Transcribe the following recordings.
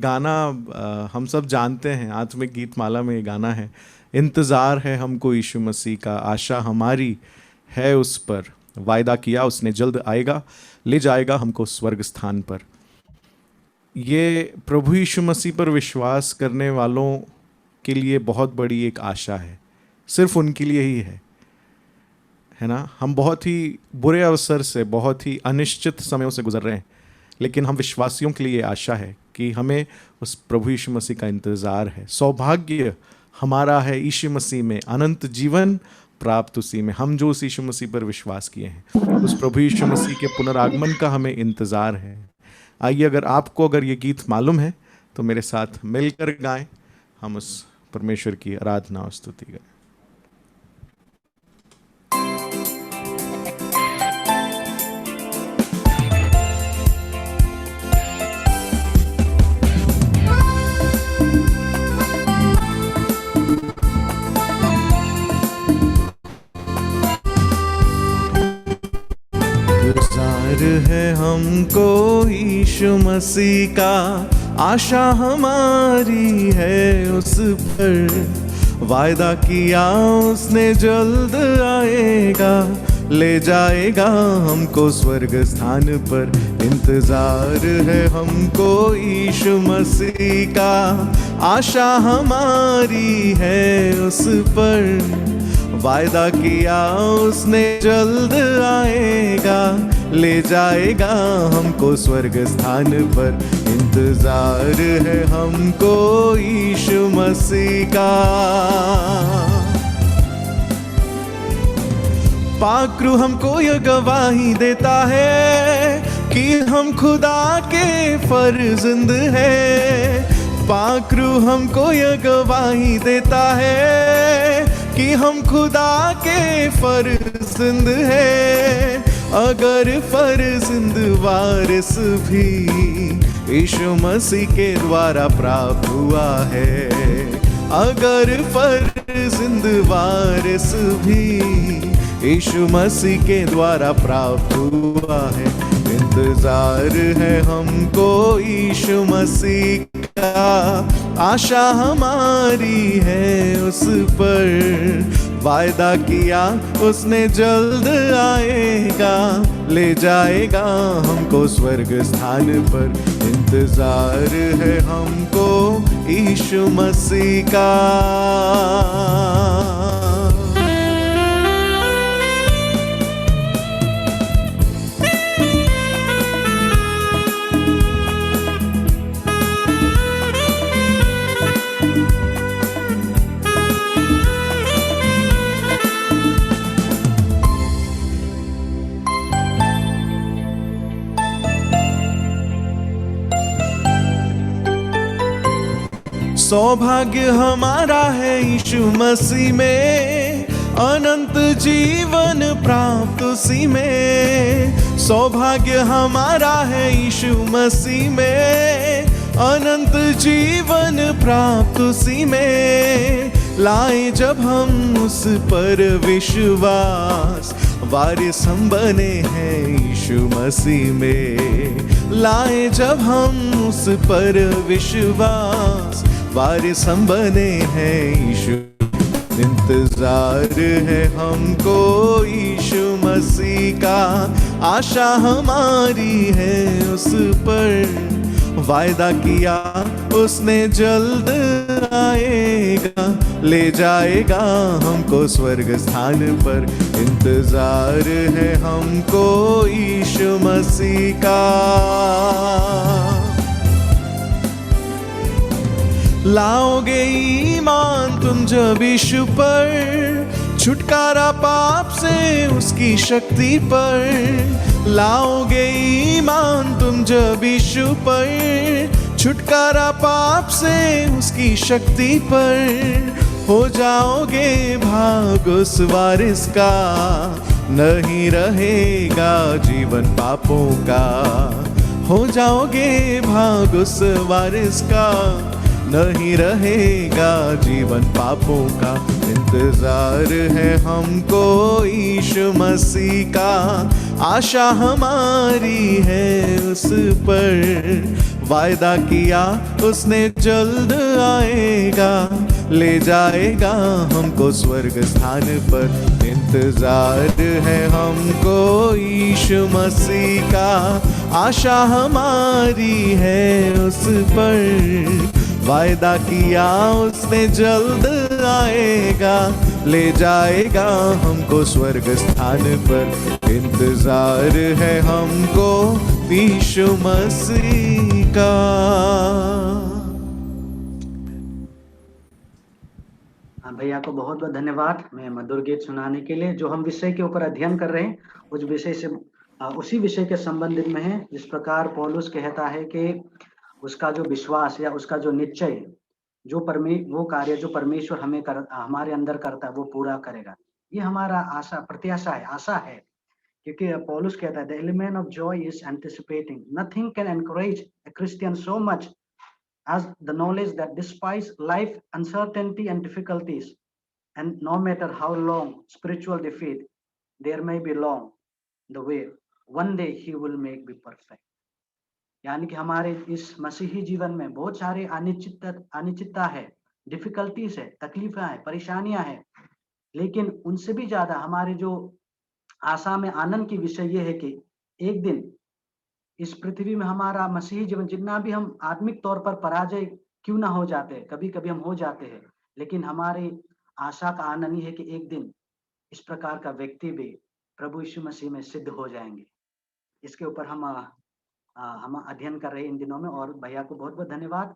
गाना हम सब जानते हैं, आत्मिक गीत माला में ये गाना है, इंतज़ार है हमको यीशु मसीह का, आशा हमारी है उस पर, वायदा किया उसने जल्द आएगा, ले जाएगा हमको स्वर्ग स्थान पर। ये प्रभु यीशु मसीह पर विश्वास करने वालों के लिए बहुत बड़ी एक आशा है, सिर्फ उनके लिए ही है ना। हम बहुत ही बुरे अवसर से, बहुत ही अनिश्चित समयों से गुजर रहे हैं, लेकिन हम विश्वासियों के लिए आशा है कि हमें उस प्रभु यीशु मसीह का इंतज़ार है। सौभाग्य हमारा है यीशु मसीह में, अनंत जीवन प्राप्त उसी में। हम जो उस यीशु मसीह पर विश्वास किए हैं, उस प्रभु यीशु मसीह के पुनरागमन का हमें इंतज़ार है। आइए, अगर ये गीत मालूम है तो मेरे साथ मिलकर गाएं, हम उस परमेश्वर की आराधना और स्तुति करें। है हमको यीशु मसीह का, आशा हमारी है उस पर, वायदा किया उसने जल्द आएगा, ले जाएगा हमको स्वर्ग स्थान पर। इंतजार है हमको यीशु मसीह का, आशा हमारी है उस पर, वायदा किया उसने जल्द आएगा, ले जाएगा हमको स्वर्ग स्थान पर। इंतजार है हमको यीशु मसीह का। पाकरू हमको यह गवाही देता है कि हम खुदा के फर्जंद है। पाकरू हमको यह गवाही देता है कि हम खुदा के फर्जंद है। अगर फर्जंद वारिस भी यीशु मसीह के द्वारा प्राप्त हुआ है, अगर फर्जंद वारिस भी यीशु मसीह के द्वारा प्राप्त हुआ है, इंतजार है हमको यीशु मसीह का, आशा हमारी है उस पर, वायदा किया उसने जल्द आएगा, ले जाएगा हमको स्वर्ग स्थान पर। इंतजार है हमको यीशु मसीह का। सौभाग्य हमारा है यीशु मसीह में, अनंत जीवन प्राप्त उसी में। सौभाग्य हमारा है यीशु मसीह में, अनंत जीवन प्राप्त उसी में। लाए जब हम उस पर विश्वास, वारिस हम बने हैं यीशु मसीह में। लाए जब हम उस पर विश्वास, वारिस हम बने हैं यीशु। इंतजार है हमको यीशु मसीह का, आशा हमारी है उस पर, वायदा किया उसने जल्द आएगा, ले जाएगा हमको स्वर्ग स्थान पर। इंतजार है हमको यीशु मसीह का। लाओगे ईमान तुम जब यीशु पर, छुटकारा पाप से उसकी शक्ति पर। लाओगे ईमान तुम जब यीशु पर, छुटकारा पाप से उसकी शक्ति पर। हो जाओगे भाग उस वारिस का, नहीं रहेगा जीवन पापों का। हो जाओगे भाग उस वारिस का, नहीं रहेगा जीवन पापों का। इंतजार है हमको यीशु मसीह का, आशा हमारी है उस पर, वायदा किया उसने जल्द आएगा, ले जाएगा हमको स्वर्ग स्थान पर। इंतजार है हमको यीशु मसीह का, आशा हमारी है उस पर। वायदा किया उसने जल्द आएगा, ले जाएगा हमको स्वर्ग स्थान पर। इंतजार है हमको यीशु मसीह का। भैया को बहुत बहुत धन्यवाद मैं मधुर गीत सुनाने के लिए। जो हम विषय के ऊपर अध्ययन कर रहे हैं उस विषय से उसी विषय के संबंधित में है। जिस प्रकार पौलुस कहता है कि उसका जो विश्वास या उसका जो निश्चय, जो वो कार्य जो परमेश्वर हमारे अंदर करता है वो पूरा करेगा। ये हमारा आशा प्रत्याशा है, आशा है। क्योंकि पौलुस कहता है the element of Joy is anticipating, nothing can encourage a Christian so much as the knowledge that despite life uncertainty and difficulties, and no matter how long spiritual defeat there may be long the way, one day he will make me perfect। यानी कि हमारे इस मसीही जीवन में बहुत सारे अनिश्चितता है, डिफिकल्टीज है, तकलीफें है, परेशानियां है, लेकिन उनसे भी ज्यादा हमारे जो आशा में आनंद की विषय ये है कि एक दिन इस पृथ्वी में हमारा मसीही जीवन, जितना भी हम आत्मिक तौर पर पराजय क्यों ना हो जाते हैं, कभी कभी हम हो जाते हैं, लेकिन हमारी आशा का आनंद ये है कि एक दिन इस प्रकार का व्यक्ति भी प्रभु यीशु मसीह में सिद्ध हो जाएंगे। इसके ऊपर हम अध्ययन कर रहे हैं इन दिनों में, और भैया को बहुत बहुत धन्यवाद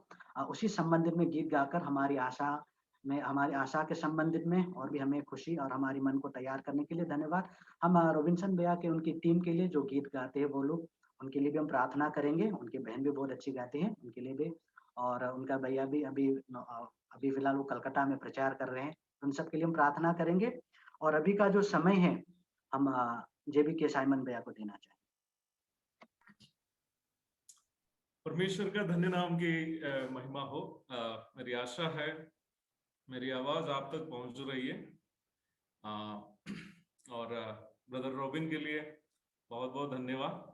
उसी संबंधित में गीत गाकर हमारी आशा के संबंधित में और भी हमें खुशी और हमारी मन को तैयार करने के लिए धन्यवाद। हम रॉबिन्सन भैया के उनकी टीम के लिए जो गीत गाते हैं वो लोग, उनके लिए भी हम प्रार्थना करेंगे। उनकी बहन भी बहुत अच्छी गाती हैं, उनके लिए भी, और उनका भैया भी अभी फिलहाल वो कलकत्ता में प्रचार कर रहे हैं, उन सब के लिए हम प्रार्थना करेंगे। और अभी का जो समय है हम जेबी के साइमन भैया को देना चाहेंगे। परमेश्वर का धन्य नाम की महिमा हो। मेरी आशा है मेरी आवाज आप तक पहुंच रही है। और ब्रदर रॉबिन के लिए बहुत बहुत धन्यवाद।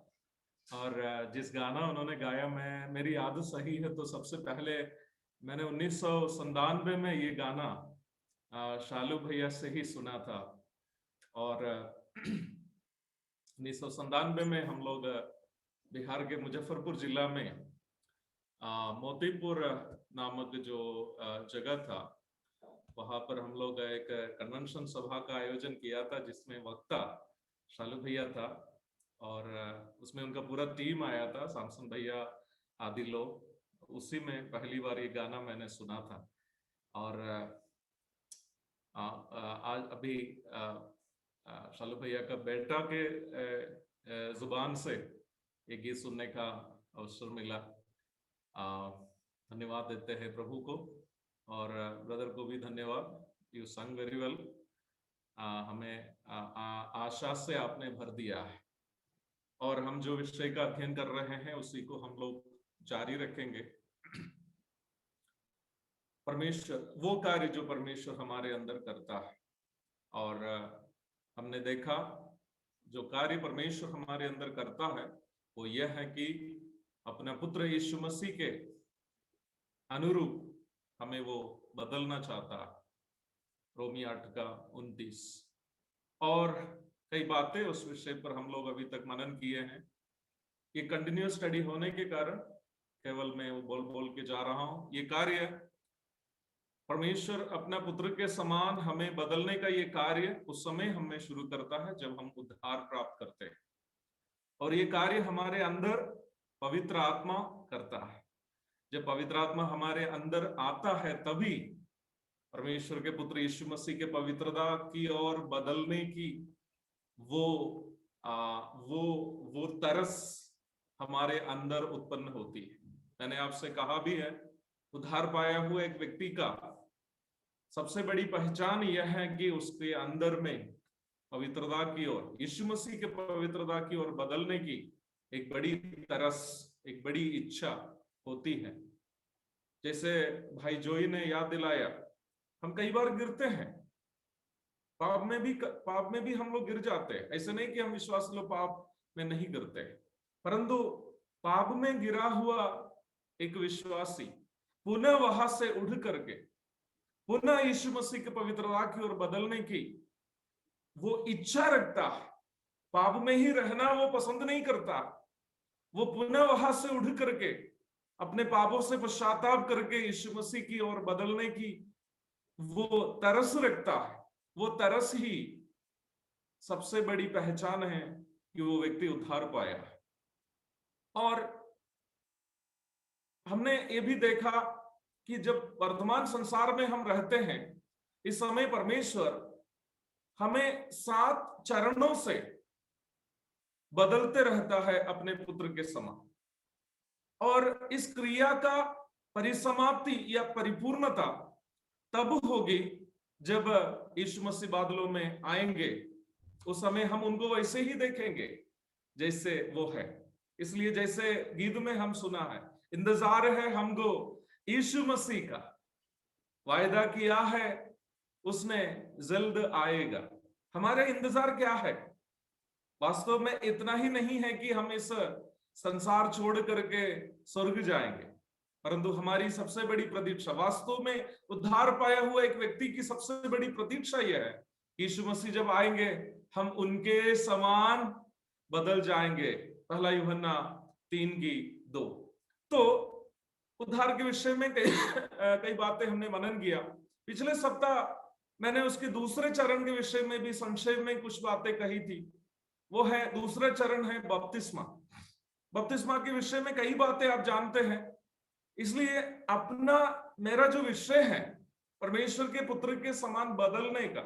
और जिस गाना उन्होंने गाया, मेरी आदत सही है तो सबसे पहले मैंने 1997 में ये गाना शालू भैया से ही सुना था। और 1997 में हम लोग बिहार के मुजफ्फरपुर जिला में मोतीपुर नामक जो जगह था, वहां पर हम लोग एक कन्वेंशन सभा का आयोजन किया था, जिसमें वक्ता शालू भैया था और उसमें उनका पूरा टीम आया था, सामसन भैया आदि लोग। उसी में पहली बार ये गाना मैंने सुना था। और आज अभी शालू भैया का बेटा के जुबान से ये गीत सुनने का अवसर मिला। धन्यवाद देते हैं प्रभु को, और ब्रदर को भी धन्यवाद। यू संग वेरी वेल। हमें आशा से आपने भर दिया है, और हम जो विषय का अध्ययन कर रहे हैं उसी को हम लोग जारी रखेंगे। परमेश्वर, वो कार्य जो परमेश्वर हमारे अंदर करता है, और हमने देखा जो कार्य परमेश्वर हमारे अंदर करता है वो यह है कि अपना पुत्र यीशु मसीह के अनुरूप हमें वो बदलना चाहता है। रोमी 8:29। और कई बातें उस विषय पर हम लोग अभी तक मनन किए हैं। ये कंटिन्यूअस स्टडी होने के कारण केवल मैं वो बोल बोल के जा रहा हूं। ये कार्य परमेश्वर अपना पुत्र के समान हमें बदलने का ये कार्य उस समय हमें शुरू करता है जब हम उद्धार प्राप्त करते हैं, और ये कार्य हमारे अंदर पवित्र आत्मा करता है। जब पवित्र आत्मा हमारे अंदर आता है तभी परमेश्वर के पुत्र यीशु मसीह के पवित्रता की ओर बदलने की वो तरस हमारे अंदर उत्पन्न होती है। मैंने आपसे कहा भी है, उद्धार पाया हुआ एक व्यक्ति का सबसे बड़ी पहचान यह है कि उसके अंदर में पवित्रता की ओर, यीशु मसीह के पवित्रता की ओर बदलने की एक बड़ी तरस, एक बड़ी इच्छा होती है। जैसे भाई जोई ने याद दिलाया, हम कई बार गिरते हैं, पाप में भी हम लोग गिर जाते हैं। ऐसे नहीं कि हम विश्वास लोग पाप में नहीं गिरते, परंतु पाप में गिरा हुआ एक विश्वासी पुनः वहां से उठ करके पुनः यीशु मसीह के पवित्रता की ओर बदलने की वो इच्छा रखता है, पाप में ही रहना वो पसंद नहीं करता, वो पुनः वहां से उठ करके अपने पापों से पश्चाताप करके यीशु मसीह की ओर बदलने की वो तरस रखता है, वो तरस ही सबसे बड़ी पहचान है कि वो व्यक्ति उद्धार पाया है। और हमने ये भी देखा कि जब वर्तमान संसार में हम रहते हैं, इस समय परमेश्वर हमें 7 चरणों से बदलते रहता है अपने पुत्र के समान, और इस क्रिया का परिसमाप्ति या परिपूर्णता तब होगी जब यीशु मसीह बादलों में आएंगे। उस समय हम उनको वैसे ही देखेंगे जैसे वो है। इसलिए जैसे गीत में हम सुना है, इंतजार है हमको यीशु मसीह का, वायदा किया है उसने जल्द आएगा। हमारे इंतजार क्या है? वास्तव में इतना ही नहीं है कि हम इस संसार छोड़ करके स्वर्ग जाएंगे, परंतु हमारी सबसे बड़ी प्रतीक्षा, वास्तव में उद्धार पाया हुआ एक व्यक्ति की सबसे बड़ी प्रतीक्षा यह है, यीशु मसीह जब आएंगे हम उनके समान बदल जाएंगे। पहला यूहन्ना 3:2। तो उद्धार के विषय में कई बातें हमने मनन किया। पिछले सप्ताह मैंने उसके दूसरे चरण के विषय में भी संक्षेप में कुछ बातें कही थी। वो है, दूसरा चरण है बपतिस्मा। बपतिस्मा के विषय में कई बातें आप जानते हैं, इसलिए अपना मेरा जो विषय है परमेश्वर के पुत्र के समान बदलने का,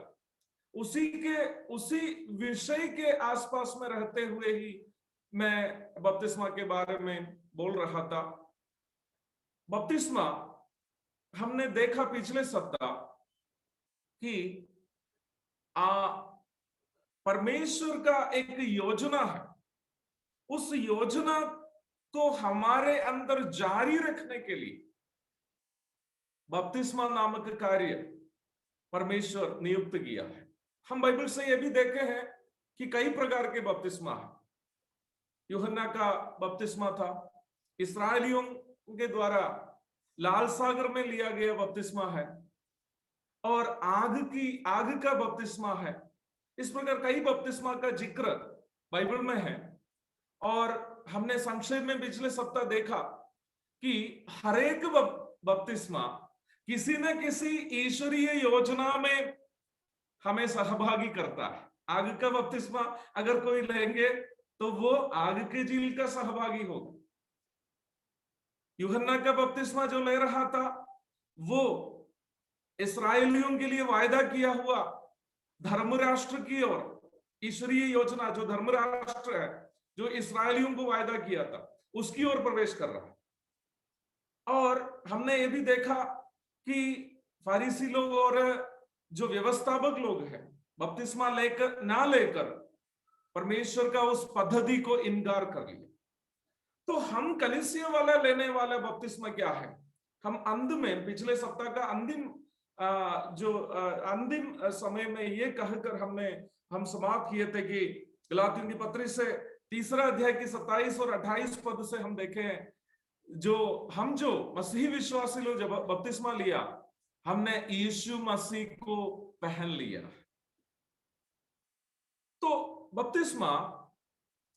उसी विषय के आसपास में रहते हुए ही मैं बपतिस्मा के बारे में बोल रहा था। बपतिस्मा हमने देखा पिछले सप्ताह कि परमेश्वर का एक योजना है, उस योजना को हमारे अंदर जारी रखने के लिए बपतिस्मा नामक कार्य परमेश्वर नियुक्त किया है। हम बाइबल से यह भी देखे हैं कि कई प्रकार के बपतिस्मा है। यूहन्ना का बपतिस्मा था, इस्राएलियों के द्वारा लाल सागर में लिया गया बपतिस्मा है, और आग का बपतिस्मा है। इस प्रकार कई बपतिस्मा का जिक्र बाइबल में है। और हमने संक्षेप में पिछले सप्ताह देखा कि हर एक बपतिस्मा किसी न किसी ईश्वरीय योजना में हमें सहभागी करता है। आग का बपतिस्मा अगर कोई लेंगे तो वो आग के झील का सहभागी होगा। यूहन्ना का बपतिस्मा जो ले रहा था वो इस्राएलियों के लिए वायदा किया हुआ धर्मराष्ट्र की ओर, ईश्वरीय योजना जो धर्मराष्ट्र है, जो इस्राएलियों को वायदा किया था, उसकी ओर प्रवेश कर रहा है। और हमने ये भी देखा कि फारिसी लोग और जो व्यवस्थापक लोग हैं बपतिस्मा लेकर ना लेकर परमेश्वर का उस पद्धति को इनकार कर लिया। तो हम कलीसिया वाला लेने वाला बपतिस्मा क्या है? हम अंत में पिछले सप्ताह का अंतिम समय में ये कहकर हम समाप्त किए थे कि गलातियों की पत्री से 3 अध्याय की 27 और 28 पद से हम देखे हैं, जो मसीही विश्वासी लोग जब बपतिस्मा लिया, हमने यीशु मसीह को पहन लिया। तो बपतिस्मा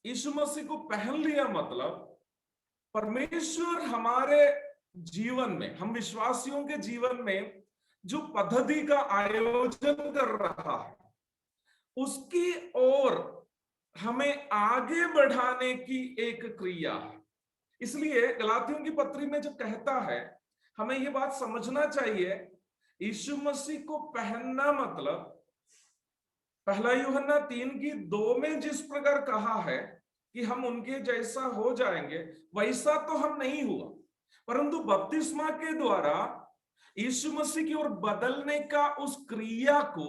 यीशु मसीह को पहन लिया मतलब परमेश्वर हमारे जीवन में, हम विश्वासियों के जीवन में जो पद्धति का आयोजन कर रहा है उसकी ओर हमें आगे बढ़ाने की एक क्रिया है। इसलिए गलातियों की पत्री में जब कहता है, हमें यह बात समझना चाहिए, यीशु मसीह को पहनना मतलब पहला यूहन्ना 3:2 में जिस प्रकार कहा है कि हम उनके जैसा हो जाएंगे, वैसा तो हम नहीं हुआ, परंतु बपतिस्मा के द्वारा यीशु मसीह की ओर बदलने का उस क्रिया को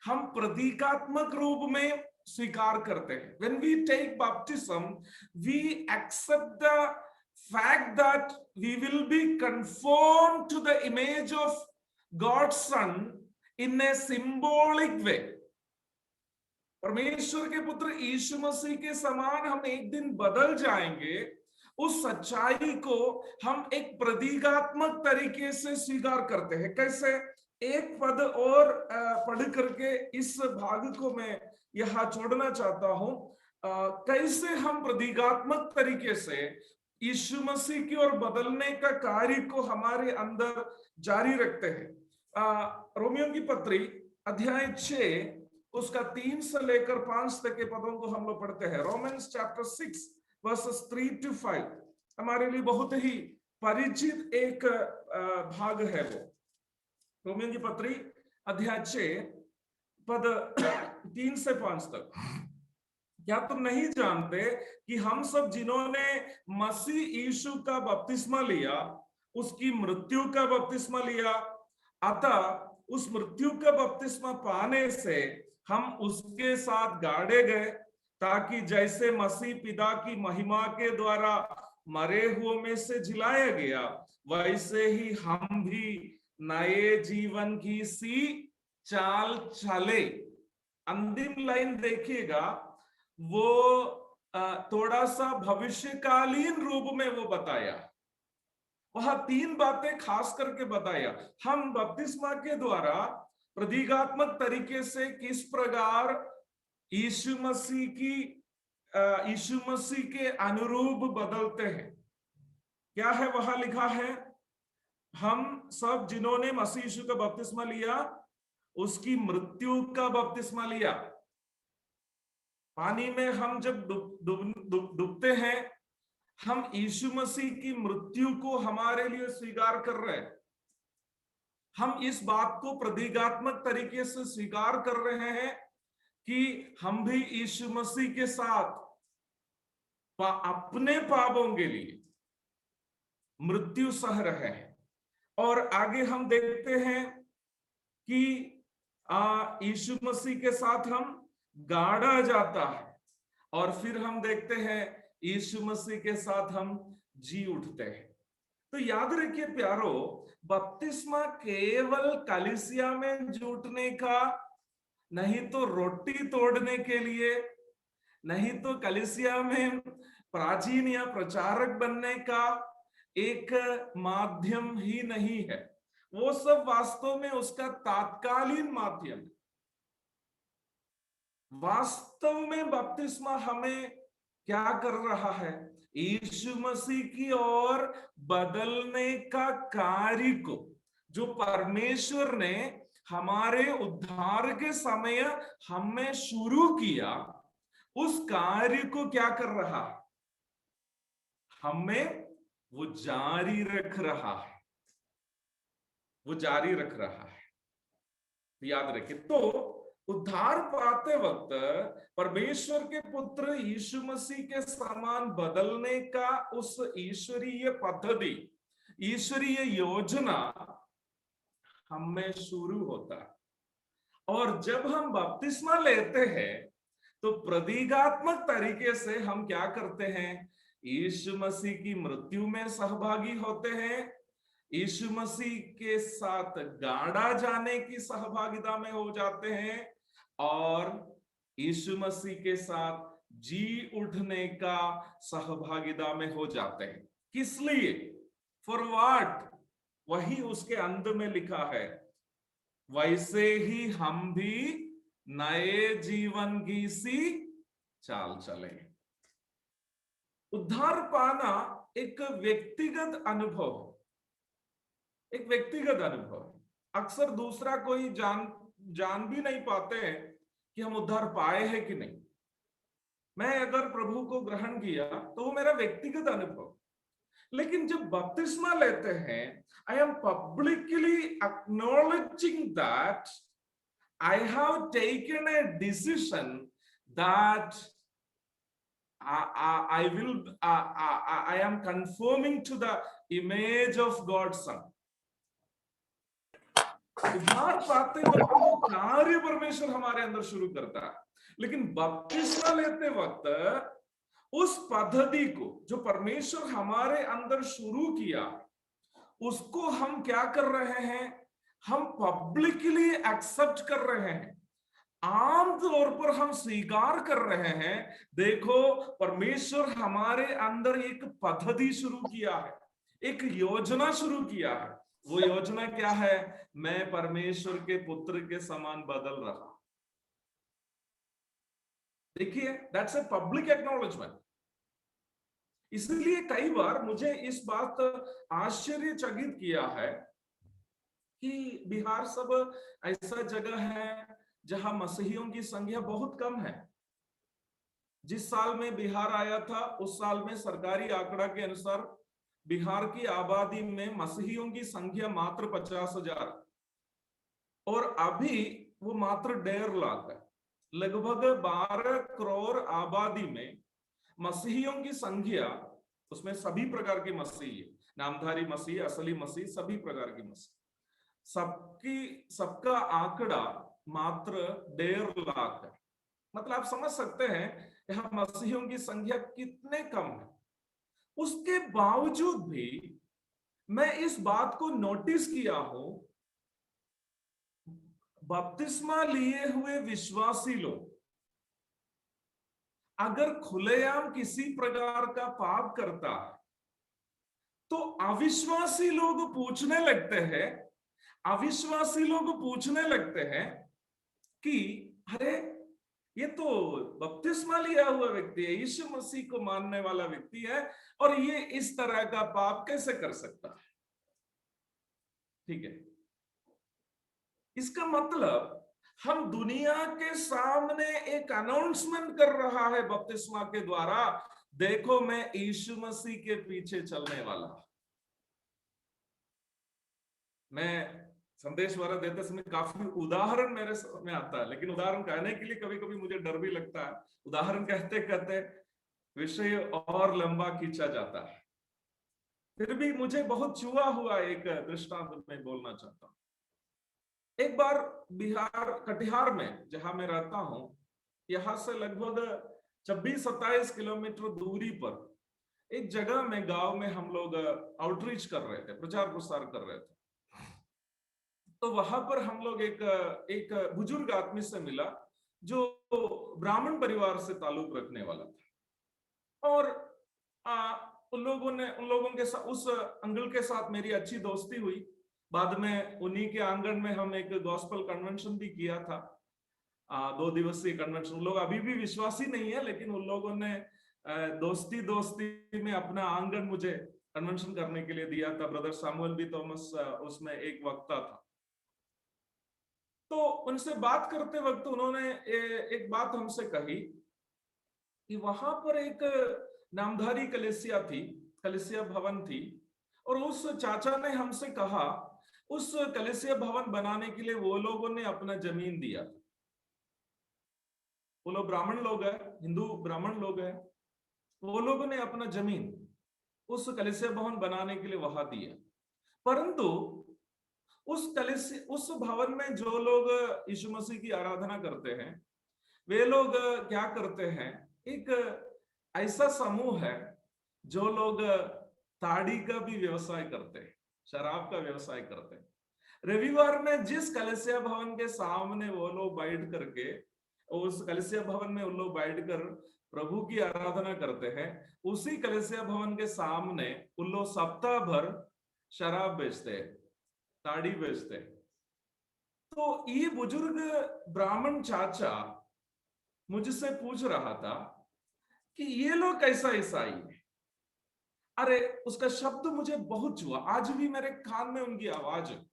हम प्रतीकात्मक रूप में स्वीकार करते हैं। When we take baptism, we accept the fact that we will be conformed to the image of God's Son in a symbolic way. परमेश्वर के पुत्र यीशु मसीह के समान हम एक दिन बदल जाएंगे उस सच्चाई को हम एक प्रतीकात्मक तरीके से स्वीकार करते हैं। कैसे? एक पद और पढ़ करके इस भाग को मैं यहाँ छोड़ना चाहता हूं। कैसे हम प्रतीकात्मक तरीके से यीशु मसीह की ओर बदलने का कार्य को हमारे अंदर जारी रखते हैं। रोमियो की पत्री अध्याय 6 उसका 3 से लेकर 5 तक के पदों को हम लोग पढ़ते हैं। रोमन्स चैप्टर 6 वर्सेस 3 to 5 हमारे लिए बहुत ही परिचित एक भाग है वो। रोमियो की पत्री अध्याय 6 पद 3 से 5 तक। क्या तुम नहीं जानते कि हम सब जिन्होंने मसीह यीशु का बपतिस्मा लिया, उसकी मृत्यु का बपतिस्मा लिया, अतः उस मृत्यु का बपतिस्मा पाने से हम उसके साथ गाड़े गए, ताकि जैसे मसीह पिता की महिमा के द्वारा मरे हुओं में से जिलाया गया, वैसे ही हम भी नए जीवन की सी चाल चले। अंतिम लाइन देखिएगा, वो थोड़ा सा भविष्यकालीन रूप में वो बताया। वहां 3 बातें खास करके बताया। हम बपतिस्मा के द्वारा प्रतीकात्मक तरीके से किस प्रकार यीशु मसीह के अनुरूप बदलते हैं। क्या है वहां लिखा है? हम सब जिन्होंने मसीह यीशु का बपतिस्मा लिया, उसकी मृत्यु का बपतिस्मा लिया। पानी में हम जब डूबते हैं, हम यीशु मसीह की मृत्यु को हमारे लिए स्वीकार कर रहे हैं। हम इस बात को प्रतीकात्मक तरीके से स्वीकार कर रहे हैं कि हम भी यीशु मसीह के साथ अपने पापों के लिए मृत्यु सह रहे हैं। और आगे हम देखते हैं कि यीशु मसीह के साथ हम गाड़ा जाता है, और फिर हम देखते हैं यीशु मसीह के साथ हम जी उठते हैं। तो याद रखिए प्यारो, बपतिस्मा केवल कलीसिया में जुटने का, नहीं तो रोटी तोड़ने के लिए, नहीं तो कलीसिया में प्राचीन या प्रचारक बनने का एक माध्यम ही नहीं है। वो सब वास्तव में उसका तात्कालीन माध्यम है। वास्तव में बपतिस्मा हमें क्या कर रहा है? यीशु मसीह की ओर बदलने का कार्य को, जो परमेश्वर ने हमारे उद्धार के समय हमें शुरू किया, उस कार्य को क्या कर रहा है? हमें वो जारी रख रहा है, वो जारी रख रहा है। याद रखिए, तो उद्धार पाते वक्त परमेश्वर के पुत्र यीशु मसीह के समान बदलने का उस ईश्वरीय पद्धति, ईश्वरीय योजना हमें शुरू होता है। और जब हम बपतिस्मा लेते हैं तो प्रतीकात्मक तरीके से हम क्या करते हैं? यीशु मसीह की मृत्यु में सहभागी होते हैं, यीशु मसीह के साथ गाड़ा जाने की सहभागिता में हो जाते हैं, और यीशु मसीह के साथ जी उठने का सहभागिता में हो जाते हैं। किस लिए? For what? वही उसके अंत में लिखा है, वैसे ही हम भी नए जीवन की सी चाल चले। उद्धार पाना एक व्यक्तिगत अनुभव, एक व्यक्तिगत अनुभव। अक्सर दूसरा कोई जान भी नहीं पाते हैं कि हम उद्धार पाए हैं कि नहीं। मैं अगर प्रभु को ग्रहण किया तो वो मेरा व्यक्तिगत अनुभव, लेकिन जब बपतिस्मा लेते हैं, I am publicly acknowledging that I have taken a decision that I am conforming to the image of God's Son. उद्धार पाते वक्त कार्य परमेश्वर हमारे अंदर शुरू करता है, लेकिन बपतिस्मा लेते वक्त उस पद्धति को जो परमेश्वर हमारे अंदर शुरू किया, उसको हम क्या कर रहे हैं? हम पब्लिकली एक्सेप्ट कर रहे हैं। आम तौर पर हम स्वीकार कर रहे हैं, देखो परमेश्वर हमारे अंदर एक पद्धति शुरू किया है, एक योजना शुरू किया है। वो योजना क्या है? मैं परमेश्वर के पुत्र के समान बदल रहा। देखिए, दैट्स ए पब्लिक एक्नॉलेजमेंट। इसलिए कई बार मुझे इस बात आश्चर्यचकित किया है कि बिहार सब ऐसा जगह है जहां मसीहियों की संख्या बहुत कम है। जिस साल में बिहार आया था उस साल में सरकारी आंकड़ा के अनुसार बिहार की आबादी में मसीहियों की संख्या मात्र 50,000 और अभी वो मात्र 1.5 लाख है। लगभग 12 करोड़ आबादी में मसीहियों की संख्या, उसमें सभी प्रकार के मसीही है, नामधारी मसीह, असली मसीह, सभी प्रकार की मसीह, सबका आंकड़ा मात्र 1.5 लाख है। मतलब आप समझ सकते हैं यहाँ मसीहियों की संख्या कितने कम है। उसके बावजूद भी मैं इस बात को नोटिस किया हूं, बपतिस्मा लिए हुए विश्वासी लोग अगर खुलेआम किसी प्रकार का पाप करता है तो अविश्वासी लोग पूछने लगते हैं कि अरे ये तो बपतिस्मा लिया हुआ व्यक्ति है, यीशु मसीह को मानने वाला व्यक्ति है, और ये इस तरह का पाप कैसे कर सकता है? ठीक है, इसका मतलब हम दुनिया के सामने एक अनाउंसमेंट कर रहा है बपतिस्मा के द्वारा, देखो मैं यीशु मसीह के पीछे चलने वाला। मैं संदेश वाला देते समय काफी उदाहरण मेरे में आता है, लेकिन उदाहरण कहने के लिए कभी कभी मुझे डर भी लगता है। उदाहरण कहते कहते विषय और लंबा खींचा जाता है। फिर भी मुझे बहुत छुआ हुआ एक दृष्टांत में बोलना चाहता हूं। एक बार बिहार कटिहार में जहां मैं रहता हूं, यहां से लगभग 26-27 किलोमीटर दूरी पर एक जगह में, गांव में हम लोग आउटरीच कर रहे थे, प्रचार प्रसार कर रहे थे। तो वहां पर हम लोग एक बुजुर्ग आदमी से मिला जो ब्राह्मण परिवार से ताल्लुक रखने वाला था, और उन लोगों के साथ, उस अंकल के साथ मेरी अच्छी दोस्ती हुई। बाद में उन्हीं के आंगन में हम एक गॉस्पेल कन्वेंशन भी किया था, 2 दिवसीय कन्वेंशन। लोग अभी भी विश्वासी नहीं है, लेकिन उन लोगों ने दोस्ती में अपना आंगन मुझे कन्वेंशन करने के लिए दिया था। ब्रदर सामुएल बी थॉमस उसमें एक वक्ता था। तो उनसे बात करते वक्त उन्होंने एक बात हमसे कही कि वहां पर एक नामधारी कलीसिया भवन थी, और उस चाचा ने हमसे कहा उस कलीसिया भवन बनाने के लिए वो लोगों ने अपना जमीन दिया। वो लोग ब्राह्मण लोग हैं, हिंदू ब्राह्मण लोग हैं, वो लोगों ने अपना जमीन उस कलीसिया भवन बनाने के लिए वहां दिया। परंतु उस भवन में जो लोग यीशु मसीह की आराधना करते हैं, वे लोग क्या करते हैं, एक ऐसा समूह है जो लोग ताड़ी का भी व्यवसाय करते हैं, शराब का व्यवसाय करते हैं। रविवार में जिस कलीसिया भवन के सामने वो लोग बैठ करके, उस कलीसिया भवन में उन लोग बैठकर प्रभु की आराधना करते हैं, उसी कलीसिया भवन के सामने उन लोग सप्ताह भर शराब बेचते हैं, ताड़ी बेचते हैं। तो ये बुजुर्ग ब्राह्मण चाचा मुझसे पूछ रहा था कि ये लोग कैसा ईसाई है। अरे उसका शब्द मुझे बहुत छुआ, आज भी मेरे कान में उनकी आवाज है।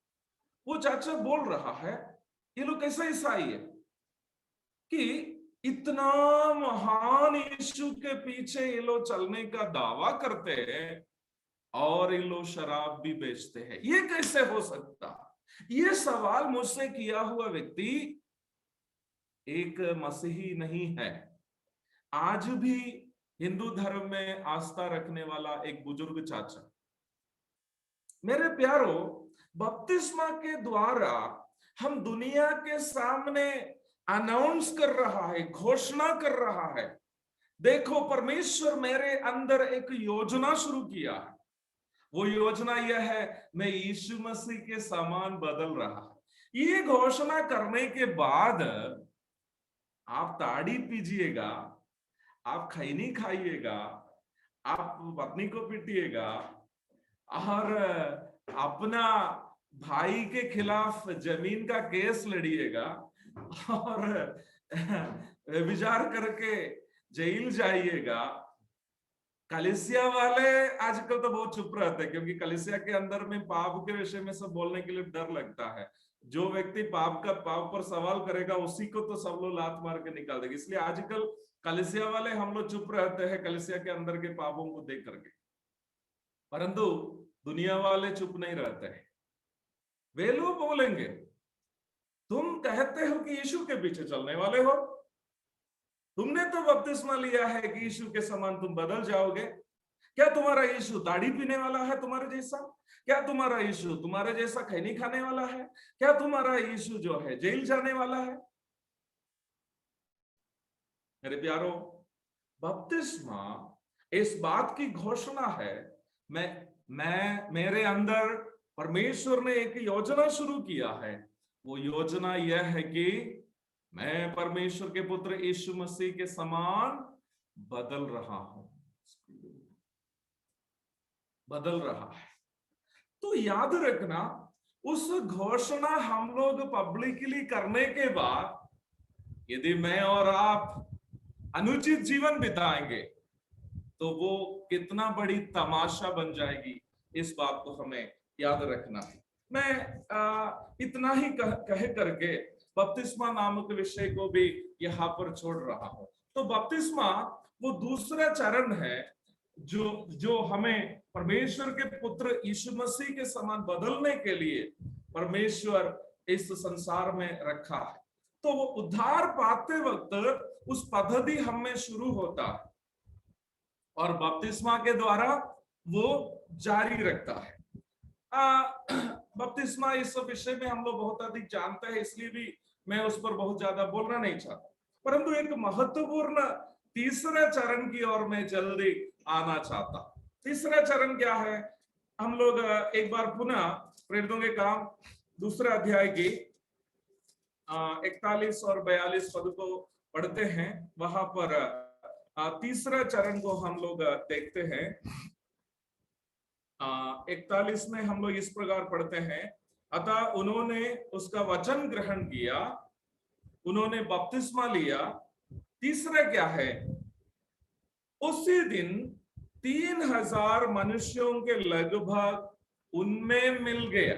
वो चाचा बोल रहा है ये लोग कैसा ईसाई है कि इतना महान यीशु के पीछे ये लोग चलने का दावा करते हैं और ये लोग शराब भी बेचते हैं, ये कैसे हो सकता? ये सवाल मुझसे किया हुआ व्यक्ति एक मसीही नहीं है, आज भी हिंदू धर्म में आस्था रखने वाला एक बुजुर्ग चाचा। मेरे प्यारो, बपतिस्मा के द्वारा हम दुनिया के सामने अनाउंस कर रहा है, घोषणा कर रहा है, देखो परमेश्वर मेरे अंदर एक योजना शुरू किया है। वो योजना यह है, मैं यीशु मसीह के समान बदल रहा है। ये घोषणा करने के बाद आप ताड़ी पीजिएगा, आप खैनी खाइएगा, आप पत्नी को पीटिएगा और अपना भाई के खिलाफ जमीन का केस लड़िएगा और व्यभिचार करके जेल जाइएगा। कलीसिया वाले आजकल तो बहुत चुप रहते हैं, क्योंकि कलीसिया के अंदर में पाप के विषय में सब बोलने के लिए डर लगता है। जो व्यक्ति पाप पर सवाल करेगा उसी को तो सब लोग लात मार के निकाल देंगे। इसलिए आजकल कलीसिया वाले हम लोग चुप रहते हैं कलीसिया के अंदर के पापों को देख करके, परंतु दुनिया वाले चुप नहीं रहते हैं। वे लोग बोलेंगे, तुम कहते हो कि यीशु के पीछे चलने वाले हो, तुमने तो बपतिस्मा लिया है कि यीशु के समान तुम बदल जाओगे। क्या तुम्हारा यीशु दाढ़ी पीने वाला है तुम्हारे जैसा? क्या तुम्हारा यीशु तुम्हारे जैसा खैनी खाने वाला है? क्या तुम्हारा यीशु जो है जेल जाने वाला है? मेरे प्यारों, बपतिस्मा इस बात की घोषणा है, मेरे अंदर परमेश्वर ने एक योजना शुरू किया है। वो योजना यह है कि मैं परमेश्वर के पुत्र यीशु मसीह के समान बदल रहा हूं, बदल रहा है। तो याद रखना, उस घोषणा हम लोग पब्लिकली करने के बाद यदि मैं और आप अनुचित जीवन बिताएंगे तो वो कितना बड़ी तमाशा बन जाएगी, इस बात को हमें याद रखना है। मैं इतना ही कह करके बपतिस्मा नामक विषय को भी यहाँ पर छोड़ रहा हूं। तो बपतिस्मा वो दूसरा चरण है जो हमें परमेश्वर के पुत्र यीशु मसीह के समान बदलने के लिए परमेश्वर इस संसार में रखा है। तो वो उद्धार पाते वक्त उस पद्धति हमें शुरू होता है और बपतिस्मा के द्वारा वो जारी रखता है। बपतिस्मा इस विषय में हम लोग बहुत अधिक जानते हैं, इसलिए भी मैं उस पर बहुत ज्यादा बोलना नहीं चाहता, परंतु एक महत्वपूर्ण तीसरा चरण की ओर मैं जल्दी आना चाहता। तीसरा चरण क्या है? हम लोग एक बार पुनः प्रेरितों के काम दूसरा अध्याय की 41 और 42 पद को पढ़ते हैं। वहां पर तीसरा चरण को हम लोग देखते हैं। 41 में हम लोग इस प्रकार पढ़ते हैं, अतः उन्होंने उसका वचन ग्रहण किया, उन्होंने बपतिस्मा लिया। तीसरा क्या है? उसी दिन 3000 मनुष्यों के लगभग उनमें मिल गया।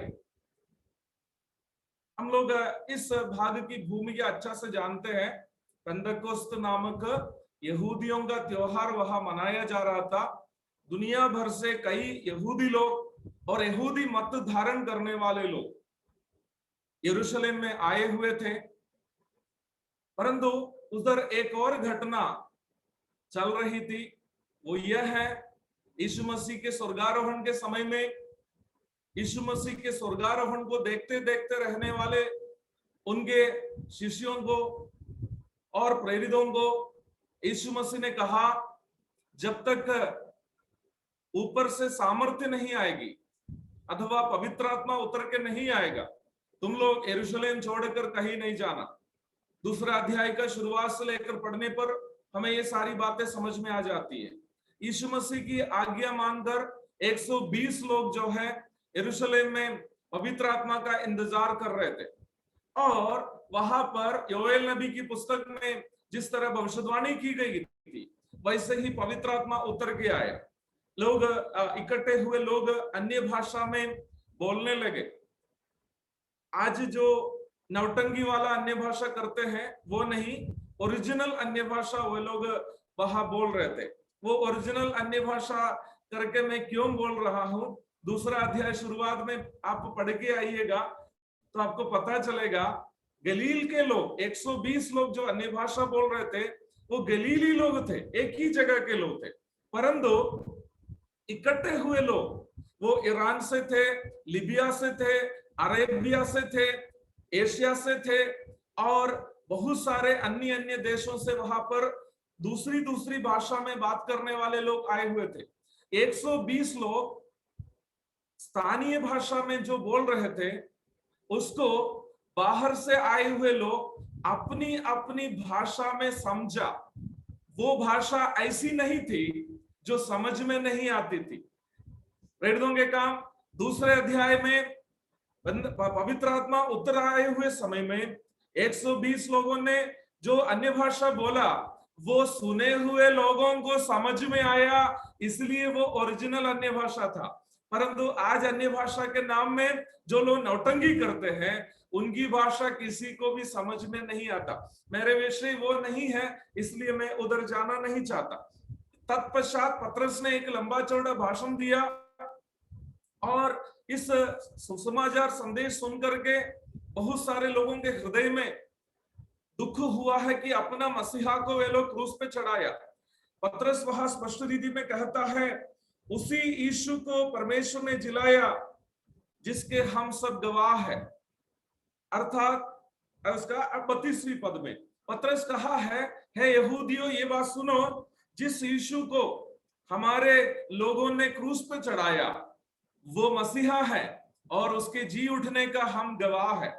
हम लोग इस भाग की भूमिका अच्छा से जानते हैं। पेंटेकोस्त नामक यहूदियों का त्योहार वहां मनाया जा रहा था। दुनिया भर से कई यहूदी लोग और यहूदी मत धारण करने वाले लोग यरूशलेम में आए हुए थे, परंतु उधर एक और घटना चल रही थी। वो यह है, यीशु मसीह के स्वर्गारोहण के समय में यीशु मसीह के स्वर्गारोहण को देखते देखते रहने वाले उनके शिष्यों को और प्रेरितों को यीशु मसीह ने कहा, जब तक ऊपर से सामर्थ्य नहीं आएगी अथवा पवित्र आत्मा उतर के नहीं आएगा, तुम लोग यरूशलेम छोड़कर कहीं नहीं जाना। दूसरा अध्याय का शुरुआत से लेकर पढ़ने पर हमें ये सारी बातें समझ में आ जाती है। यीशु मसीह की आज्ञा मानकर 120 लोग जो है यरूशलेम में पवित्र आत्मा का इंतजार कर रहे थे, और वहां पर योएल नबी की पुस्तक में जिस तरह भविष्यवाणी की गई थी वैसे ही पवित्र आत्मा उतर के आया। लोग इकट्ठे हुए लोग अन्य भाषा में बोलने लगे। आज जो नौटंकी वाला अन्य भाषा करते हैं वो नहीं, ओरिजिनल अन्य भाषा वो लोग वहां बोल रहे थे। वो ओरिजिनल अन्य भाषा करके मैं क्यों बोल रहा हूं, दूसरा अध्याय शुरुआत में आप पढ़ के आइएगा तो आपको पता चलेगा। गलील के लोग 120 लोग जो अन्य भाषा बोल रहे थे वो गलीली लोग थे, एक ही जगह के लोग थे, परंतु इकट्ठे हुए लोग वो ईरान से थे, लीबिया से थे, अरेबिया से थे, एशिया से थे और बहुत सारे अन्य अन्य देशों से वहां पर दूसरी भाषा में बात करने वाले लोग आए हुए थे। 120 लोग स्थानीय भाषा में जो बोल रहे थे उसको बाहर से आए हुए लोग अपनी अपनी भाषा में समझा। वो भाषा ऐसी नहीं थी जो समझ में नहीं आती थी। प्रेरितों के काम दूसरे अध्याय में पवित्र आत्मा उतर आए हुए समय में 120 लोगों ने जो अन्य भाषा बोला, वो सुने हुए लोगों को समझ में आया, इसलिए वो ओरिजिनल अन्य भाषा था। परंतु आज अन्य भाषा के नाम में जो लोग नौटंकी करते हैं, उनकी भाषा किसी को भी समझ में नहीं आता। मेरे विषय वो नहीं है, इसलिए मैं उधर जाना नहीं चाहता। तत्पश्चात पतरस ने एक लंबा चौड़ा भाषण दिया और इस सुसमाचार संदेश सुनकर के बहुत सारे लोगों के हृदय में दुख हुआ है कि अपना मसीहा को वे लोग क्रूस पे चढ़ाया। पतरस वहां स्पष्ट रीति में कहता है, उसी यीशु को परमेश्वर ने जिलाया जिसके हम सब गवाह है। अर्थात उसका 32वीं पद में पतरस कहा है, हे यहूदियों ये बात सुनो, जिस यीशु को हमारे लोगों ने क्रूस पे चढ़ाया वो मसीहा है और उसके जी उठने का हम गवाह है।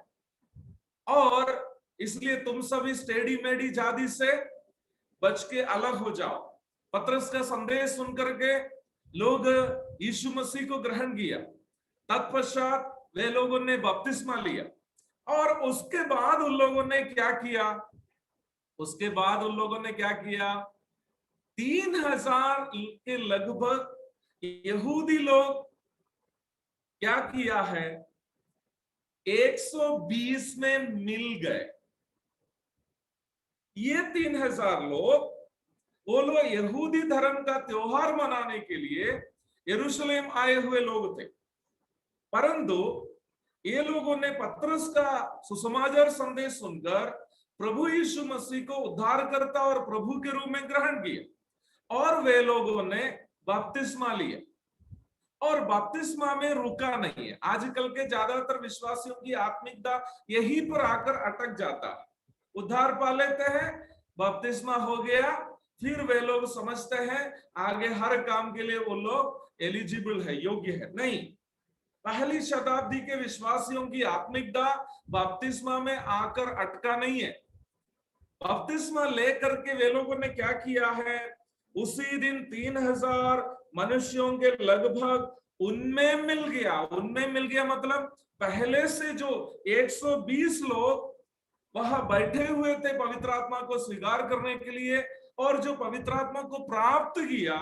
और इसलिए तुम सब इस टेढ़ी मेढ़ी जाति से बच के अलग हो जाओ। पतरस का संदेश सुनकर के लोग यीशु मसीह को ग्रहण किया। तत्पश्चात वे लोगों ने बपतिस्मा लिया और उसके बाद उन लोगों ने क्या किया? 3000 के लगभग यहूदी लोग क्या किया है? 120 में मिल गए। ये 3000 लोग, वो लोग यहूदी धर्म का त्योहार मनाने के लिए यरूशलेम आए हुए लोग थे। परंतु ये लोगों ने पतरस का सुसमाचार संदेश सुनकर प्रभु यीशु मसीह को उद्धारकर्ता और प्रभु के रूप में ग्रहण किया और वे लोगों ने बपतिस्मा लिया और बपतिस्मा में रुका नहीं है। आजकल के ज्यादातर विश्वासियों की आत्मिकता यहीं पर आकर अटक जाता है। उद्धार पा लेते हैं, बपतिस्मा हो गया, फिर वे लोग समझते हैं आगे हर काम के लिए वो लोग एलिजिबल है, योग्य है। नहीं, पहली शताब्दी के विश्वासियों की आत्मिकता बपतिस्मा में आकर अटका नहीं है। बपतिस्मा लेकर के वे लोगों ने क्या किया है? उसी दिन 3000 मनुष्यों के लगभग उनमें मिल गया मतलब पहले से जो 120 लोग वहां बैठे हुए थे पवित्र आत्मा को स्वीकार करने के लिए और जो पवित्र आत्मा को प्राप्त किया,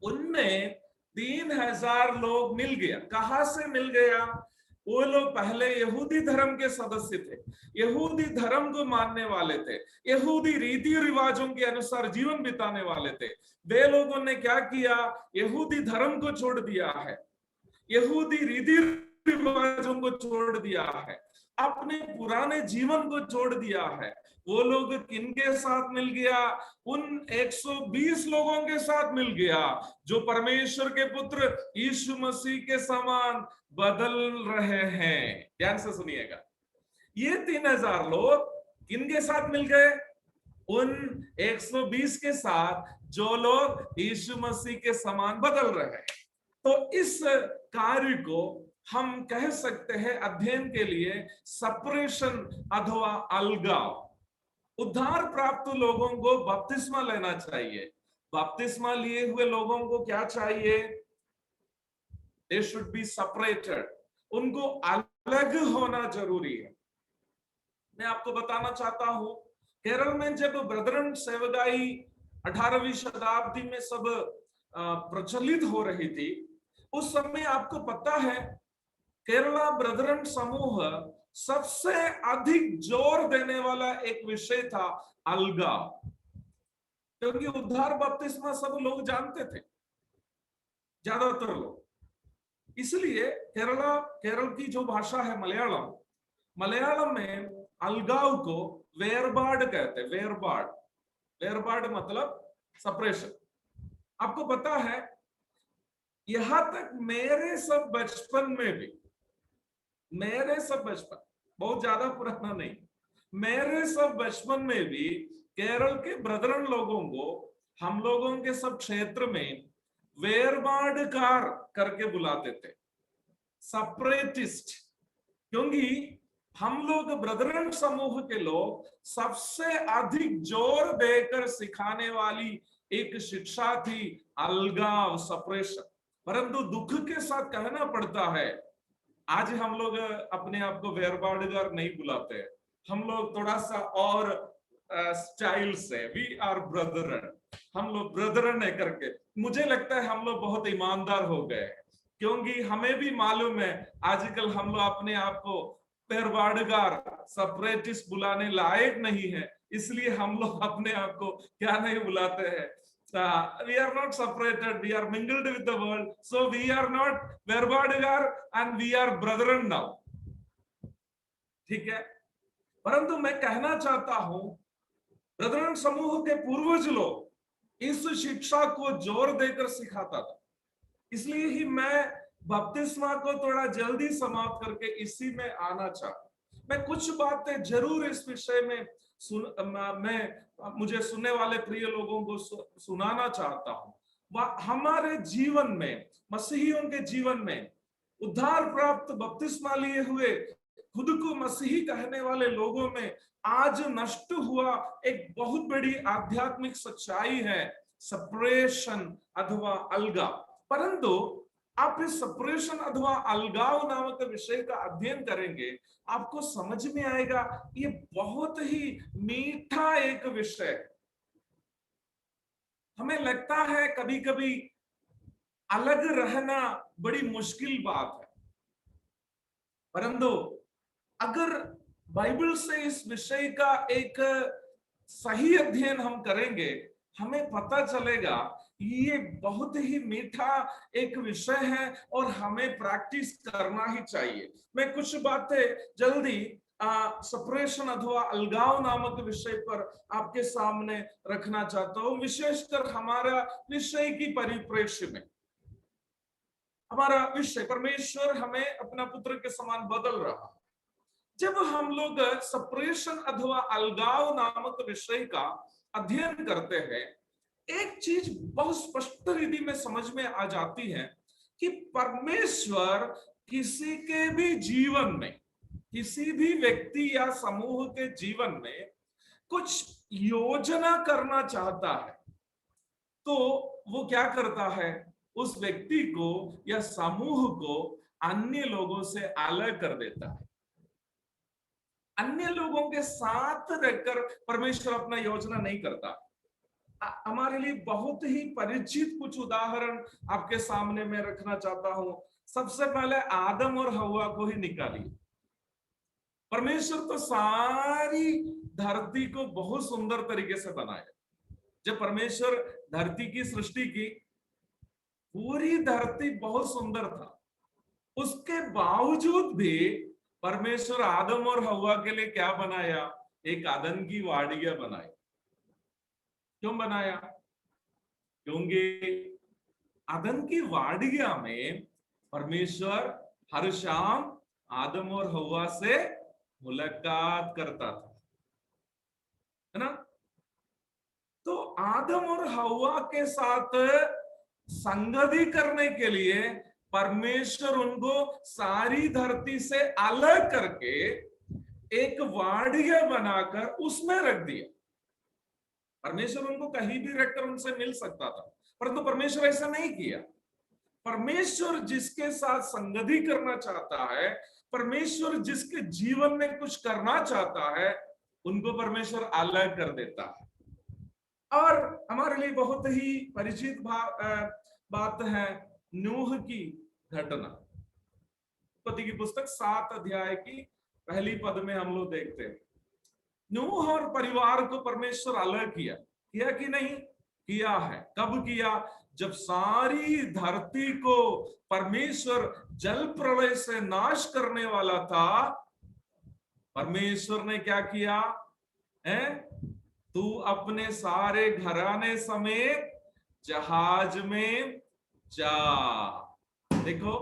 उनमें 3000 लोग मिल गया। कहां से मिल गया? वो लोग पहले यहूदी धर्म के सदस्य थे, यहूदी धर्म को मानने वाले थे, यहूदी रीति रिवाजों के अनुसार जीवन बिताने वाले थे। वे लोगों ने क्या किया? यहूदी धर्म को छोड़ दिया है, यहूदी रीति रिवाजों को छोड़ दिया है, अपने पुराने जीवन को छोड़ दिया है। वो लोग किनके साथ मिल गया? उन 120 लोगों के साथ मिल गया जो परमेश्वर के पुत्र यीशु मसीह के समान बदल रहे हैं। ध्यान से सुनिएगा, ये 3000 लोग किनके साथ मिल गए? उन 120 के साथ जो लोग यीशु मसीह के समान बदल रहे हैं। तो इस कार्य को हम कह सकते हैं अध्ययन के लिए सेपरेशन अथवा अलगाव। उद्धार प्राप्त लोगों को बपतिस्मा लेना चाहिए। बपतिस्मा लिए हुए लोगों को क्या चाहिए? They should be separated, उनको अलग होना जरूरी है। मैं आपको बताना चाहता हूं, केरल में जब ब्रदरन सेवकाई 18वीं शताब्दी में सब प्रचलित हो रही थी, उस समय आपको पता है केरला ब्रदरन समूह सबसे अधिक जोर देने वाला एक विषय था अलगाव, क्योंकि उद्धार बपतिस्मा सब लोग जानते थे, ज्यादातर लोग। इसलिए केरल की जो भाषा है मलयालम में अलगाव को वेरबाड कहते हैं। वेरबाड मतलब सेपरेशन। आपको पता है, यहां तक मेरे सब बचपन बहुत ज्यादा पुराना नहीं, मेरे सब बचपन में भी केरल के ब्रदरन लोगों को हम लोगों के सब क्षेत्र में वेरबाडकार करके बुलाते थे, सेपरेटिस्ट। क्योंकि हम लोग ब्रदरन समूह के लोग सबसे अधिक जोर देकर सिखाने वाली एक शिक्षा थी अलगाव, सेपरेशन। परंतु दुख के साथ कहना पड़ता है, आज हम लोग अपने आप को वेरबाडगर नहीं बुलाते हैं, हम लोग थोड़ा सा और स्टाइल से वी आर ब्रदरन, हम लोग ब्रदरन है करके। मुझे लगता है हम लोग बहुत ईमानदार हो गए, क्योंकि हमें भी मालूम है आजकल हम लोग अपने आप को वेरबाडगर, सेपरेटिस्ट बुलाने लायक नहीं है, इसलिए हम लोग अपने आप को क्या नहीं बुलाते हैं, we are not separated, we are mingled with the world, so we are not Verbadigar and we are brethren now. ठीक है, परंतु मैं कहना चाहता हूं ब्रदरन समूह के पूर्वज लोग इस शिक्षा को जोर देकर सिखाता था, इसलिए ही मैं बपतिस्मा को थोड़ा जल्दी समाप्त करके इसी में आना चाहता। मैं कुछ बातें जरूर इस विषय में मुझे सुनने वाले प्रिय लोगों को सुनाना चाहता हूं। हमारे जीवन में, मसीहियों के जीवन में, उद्धार प्राप्त बपतिस्मा लिए हुए खुद को मसीही कहने वाले लोगों में आज नष्ट हुआ एक बहुत बड़ी आध्यात्मिक सच्चाई है, सेपरेशन अथवा अलगाव। परंतु आप इस सेपरेशन अथवा अलगाव नामक विषय का अध्ययन करेंगे, आपको समझ में आएगा ये बहुत ही मीठा एक विषय है। हमें लगता है कभी कभी अलग रहना बड़ी मुश्किल बात है, परंतु अगर बाइबल से इस विषय का एक सही अध्ययन हम करेंगे, हमें पता चलेगा ये बहुत ही मीठा एक विषय है और हमें प्रैक्टिस करना ही चाहिए। मैं कुछ बातें जल्दी सेपरेशन अथवा अलगाव नामक विषय पर आपके सामने रखना चाहता हूं, विशेषकर हमारा विषय की परिप्रेक्ष्य में। हमारा विषय परमेश्वर हमें अपना पुत्र के समान बदल रहा। जब हम लोग सेपरेशन अथवा अलगाव नामक विषय का अध्ययन करते हैं, एक चीज बहुत स्पष्ट रीति में समझ में आ जाती है कि परमेश्वर किसी के भी जीवन में, किसी भी व्यक्ति या समूह के जीवन में कुछ योजना करना चाहता है, तो वो क्या करता है, उस व्यक्ति को या समूह को अन्य लोगों से अलग कर देता है। अन्य लोगों के साथ रहकर परमेश्वर अपना योजना नहीं करता। हमारे लिए बहुत ही परिचित कुछ उदाहरण आपके सामने मैं रखना चाहता हूं। सबसे पहले आदम और हवा को ही निकालिए। परमेश्वर तो सारी धरती को बहुत सुंदर तरीके से बनाया। जब परमेश्वर धरती की सृष्टि की, पूरी धरती बहुत सुंदर था, उसके बावजूद भी परमेश्वर आदम और हवा के लिए क्या बनाया, एक आदन की वाड़िया बनाई। क्यों बनाया? क्योंकि आदन की वाड़िया में परमेश्वर हर शाम आदम और हवा से मुलाकात करता था, है ना? तो आदम और हवा के साथ संगति करने के लिए परमेश्वर उनको सारी धरती से अलग करके एक वाड़िया बनाकर उसमें रख दिया। परमेश्वर उनको कहीं भी रखकर उनसे मिल सकता था, परंतु परमेश्वर ऐसा नहीं किया। परमेश्वर जिसके साथ संगति करना चाहता है, परमेश्वर जिसके जीवन में कुछ करना चाहता है, उनको परमेश्वर अलग कर देता है। और हमारे लिए बहुत ही परिचित बात है नूह की घटना। उत्पत्ति की पुस्तक 7 अध्याय की पहली पद में हम लोग देखते हैं, नूह और परिवार को परमेश्वर अलग किया कि नहीं? किया है। कब किया? जब सारी धरती को परमेश्वर जल प्रलय से नाश करने वाला था, परमेश्वर ने क्या किया है? तू अपने सारे घराने समेत जहाज में जा। देखो,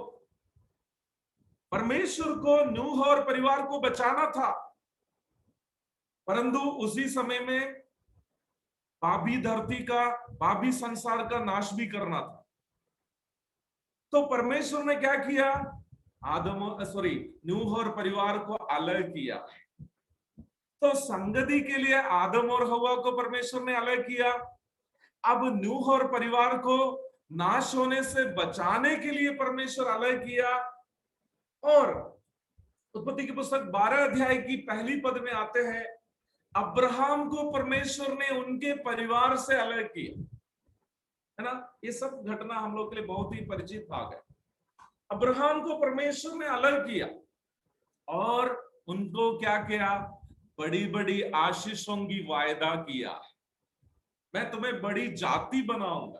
परमेश्वर को नूह और परिवार को बचाना था, परंतु उसी समय में पापी धरती का, पापी संसार का नाश भी करना था। तो परमेश्वर ने क्या किया? नूह और परिवार को अलग किया। तो संगति के लिए आदम और हवा को परमेश्वर ने अलग किया। अब नूह और परिवार को नाश होने से बचाने के लिए परमेश्वर अलग किया। और उत्पत्ति की पुस्तक 12 अध्याय की पहली पद में आते हैं, अब्राहम को परमेश्वर ने उनके परिवार से अलग किया, है ना। ये सब घटना हम लोग के लिए बहुत ही परिचित भाग है। अब्राहम को परमेश्वर ने अलग किया और उनको क्या किया, बड़ी बड़ी आशीषों की वायदा किया। मैं तुम्हें बड़ी जाति बनाऊंगा,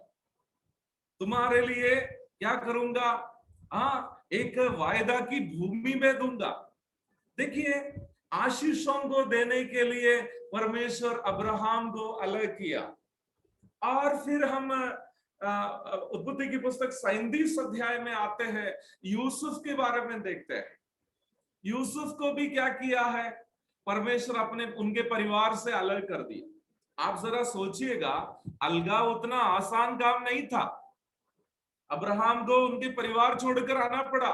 तुम्हारे लिए क्या करूंगा, एक वायदा की भूमि में दूंगा। देखिए, आशीषों को देने के लिए परमेश्वर अब्राहम को अलग किया। और फिर हम उत्पत्ति की पुस्तक 37 अध्याय में आते हैं, यूसुफ के बारे में देखते हैं। यूसुफ को भी क्या किया है, परमेश्वर अपने उनके परिवार से अलग कर दिया। आप जरा सोचिएगा, अलगाव उतना आसान काम नहीं था। अब्राहम को उनके परिवार छोड़कर आना पड़ा,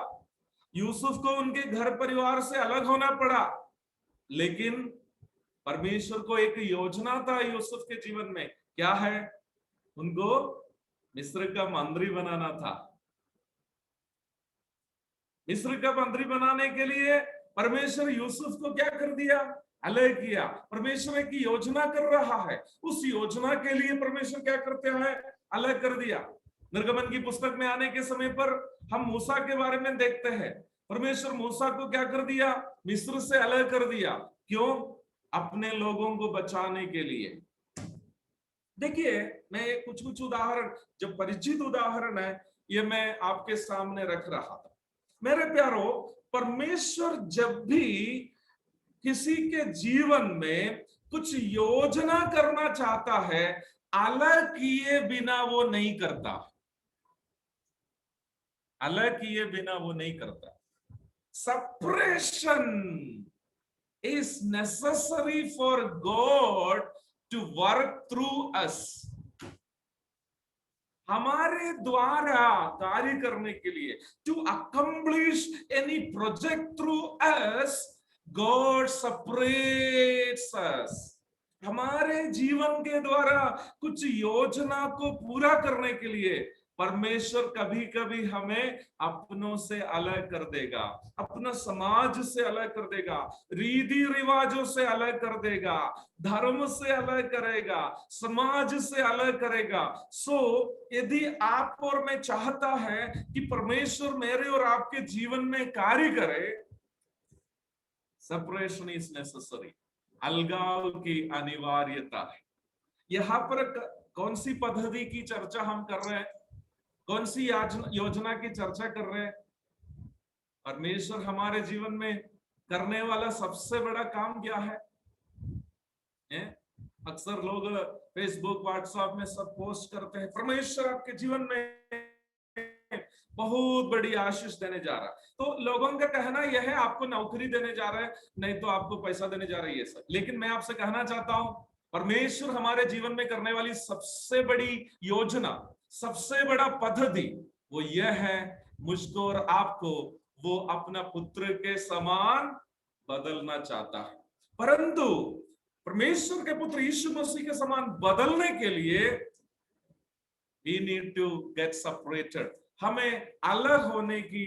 यूसुफ को उनके घर परिवार से अलग होना पड़ा, लेकिन परमेश्वर को एक योजना था यूसुफ के जीवन में। क्या है, उनको मिस्र का मंत्री बनाना था। मिस्र का मंत्री बनाने के लिए परमेश्वर यूसुफ को क्या कर दिया, अलग किया। परमेश्वर एक योजना कर रहा है, उस योजना के लिए परमेश्वर क्या करते हैं, अलग कर दिया। निर्गमन की पुस्तक में आने के समय पर हम मूसा के बारे में देखते हैं, परमेश्वर मूसा को क्या कर दिया, मिस्र से अलग कर दिया। क्यों? अपने लोगों को बचाने के लिए। देखिए, मैं कुछ कुछ उदाहरण, जो परिचित उदाहरण है, ये मैं आपके सामने रख रहा था। मेरे प्यारो, परमेश्वर जब भी किसी के जीवन में कुछ योजना करना चाहता है, अलग किए बिना वो नहीं करता, अलग किए बिना वो नहीं करता। Separation is necessary for God to work through us. हमारे द्वारा कार्य करने के लिए, to accomplish any project through us, God separates us. हमारे जीवन के द्वारा कुछ योजना को पूरा करने के लिए परमेश्वर कभी कभी हमें अपनों से अलग कर देगा, अपना समाज से अलग कर देगा, रीति रिवाजों से अलग कर देगा, धर्म से अलग करेगा, समाज से अलग करेगा। यदि आप और मैं चाहता है कि परमेश्वर मेरे और आपके जीवन में कार्य करे, सेपरेशन इज नेसेसरी, अलगाव की अनिवार्यता है। यहां पर कौन सी पद्धति की चर्चा हम कर रहे हैं, कौन सी योजना की चर्चा कर रहे हैं? परमेश्वर हमारे जीवन में करने वाला सबसे बड़ा काम क्या है? अक्सर लोग फेसबुक व्हाट्सएप में सब पोस्ट करते हैं, परमेश्वर आपके जीवन में बहुत बड़ी आशीष देने जा रहा है। तो लोगों का कहना यह है, आपको नौकरी देने जा रहा है, नहीं तो आपको पैसा देने जा रही है सब। लेकिन मैं आपसे कहना चाहता हूं, परमेश्वर हमारे जीवन में करने वाली सबसे बड़ी योजना, सबसे बड़ा पद्धति, वो यह है, मुझको और आपको वो अपना पुत्र के समान बदलना चाहता है। परंतु परमेश्वर के पुत्र यीशु मसीह के समान बदलने के लिए we need to get separated, हमें अलग होने की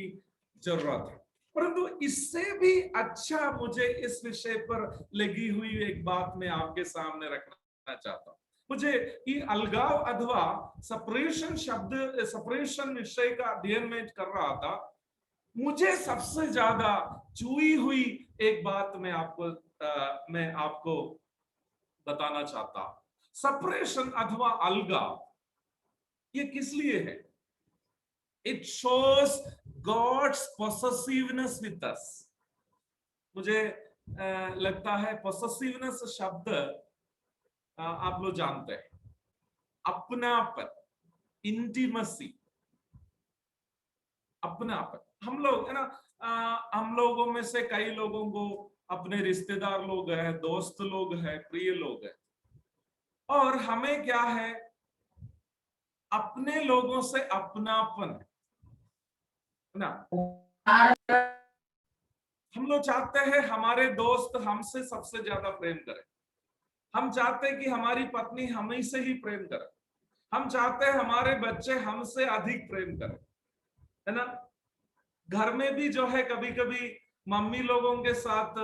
जरूरत है। परंतु इससे भी अच्छा मुझे इस विषय पर लगी हुई एक बात मैं आपके सामने रखना चाहता हूं। मुझे ये अलगाव अथवा सेपरेशन शब्द, सेपरेशन विषय का अध्ययन में कर रहा था, मुझे सबसे ज्यादा चुई हुई एक बात मैं आपको बताना चाहता हूं। सेपरेशन अथवा अलगाव ये किस लिए है? It shows God's possessiveness with us. मुझे लगता है पॉसेसिवनेस शब्द आप लोग जानते हैं, अपनापन, इंटीमेसी, अपनापन। हम लोग, है ना, हम लोगों में से कई लोगों को अपने रिश्तेदार लोग हैं, दोस्त लोग हैं, प्रिय लोग हैं, और हमें क्या है, अपने लोगों से अपनापन है ना। हम लोग चाहते हैं हमारे दोस्त हमसे सबसे ज्यादा प्रेम करें। हम चाहते हैं कि हमारी पत्नी हमें से ही प्रेम करे। हम चाहते हैं हमारे बच्चे हमसे अधिक प्रेम करें, है ना। घर में भी जो है कभी कभी मम्मी लोगों के साथ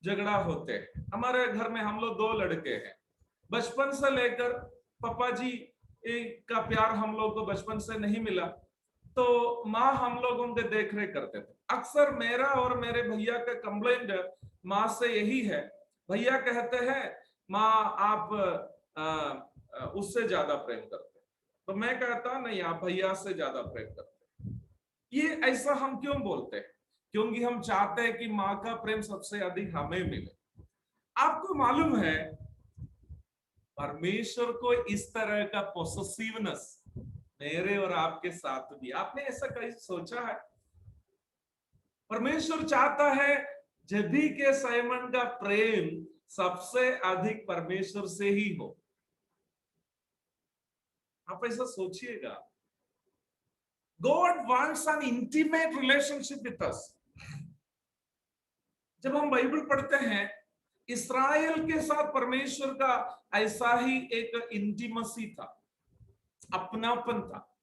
झगड़ा होते हैं। हमारे घर में हम लोग 2 लड़के हैं, बचपन से लेकर पापा जी का प्यार हम लोग को बचपन से नहीं मिला, तो माँ हम लोगों के देख रेख करते थे। अक्सर मेरा और मेरे भैया का कंप्लेंट माँ से यही है, भैया कहते हैं माँ आप उससे ज्यादा प्रेम करते, तो मैं कहता नहीं आप भैया से ज्यादा प्रेम करते। ये ऐसा हम क्यों बोलते हैं? क्योंकि हम चाहते हैं कि माँ का प्रेम सबसे अधिक हमें मिले। आपको मालूम है परमेश्वर को इस तरह का पोसेसिवनेस मेरे और आपके साथ भी, आपने ऐसा कहीं सोचा है? परमेश्वर चाहता है जब भी के साइमन का प्रेम सबसे अधिक परमेश्वर से ही हो। आप ऐसा सोचिएगा, God wants an intimate relationship with us. जब हम बाइबल पढ़ते हैं, इस्राएल के साथ परमेश्वर का ऐसा ही एक इंटीमेसी था, अपनापन था।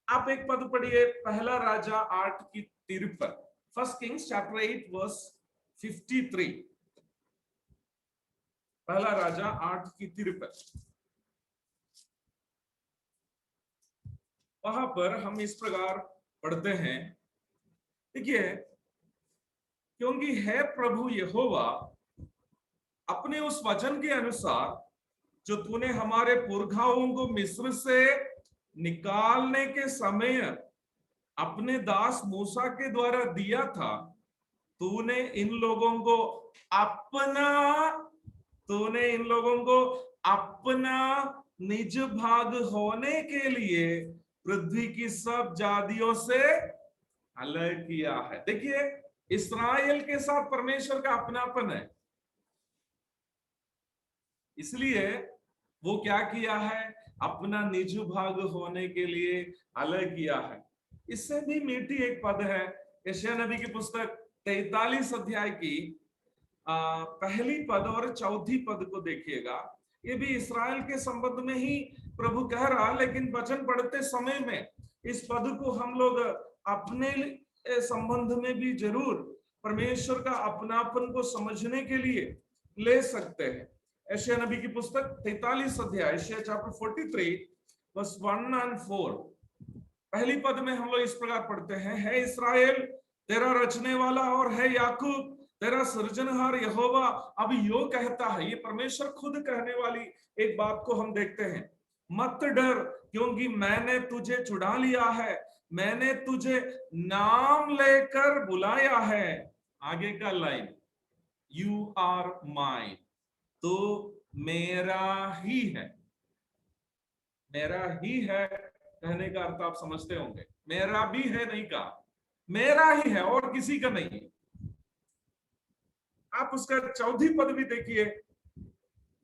आप एक पद पढ़िए, पहला राजा 8:53, फर्स्ट किंग्स चैप्टर 8 वर्स 53। पहला राजा 8:53, वहां पर हम इस प्रकार पढ़ते हैं, देखिए, क्योंकि है प्रभु यहोवा अपने उस वचन के अनुसार जो तूने हमारे पुरखाओं को मिस्र से निकालने के समय अपने दास मूसा के द्वारा दिया था, तूने इन लोगों को अपना निज भाग होने के लिए पृथ्वी की सब जातियों से अलग किया है। देखिए, इस्राएल के साथ परमेश्वर का अपनापन है, इसलिए वो क्या किया है, अपना निज भाग होने के लिए अलग किया है। इससे भी मीठी एक पद है, यशायाह नबी की पुस्तक 43 अध्याय की पहली पद और चौथी पद को देखिएगा। ये भी इस्राएल के संबंध में ही प्रभु कह रहा, लेकिन वचन पढ़ते समय में इस पद को हम लोग अपने संबंध में भी जरूर परमेश्वर का अपनापन को समझने के लिए ले सकते हैं। यशायाह नबी की पुस्तक 43 अध्याय, यशायाह चैप्टर 43 वर्स 1 और 4, पहली पद में हम लोग इस प्रकार पढ़ते हैं, है इस्राएल तेरा रचने वाला और है याकूब तेरा सृजनहार यहोवा अब यो कहता है। ये परमेश्वर खुद कहने वाली एक बात को हम देखते हैं, मत डर क्योंकि मैंने तुझे छुड़ा लिया है, मैंने तुझे नाम लेकर बुलाया है। आगे का लाइन, यू आर माइन, तो मेरा ही है। मेरा ही है कहने का अर्थ आप समझते होंगे, मेरा भी है नहीं कहा, मेरा ही है और किसी का नहीं है। आप उसका चौथी पद भी देखिए,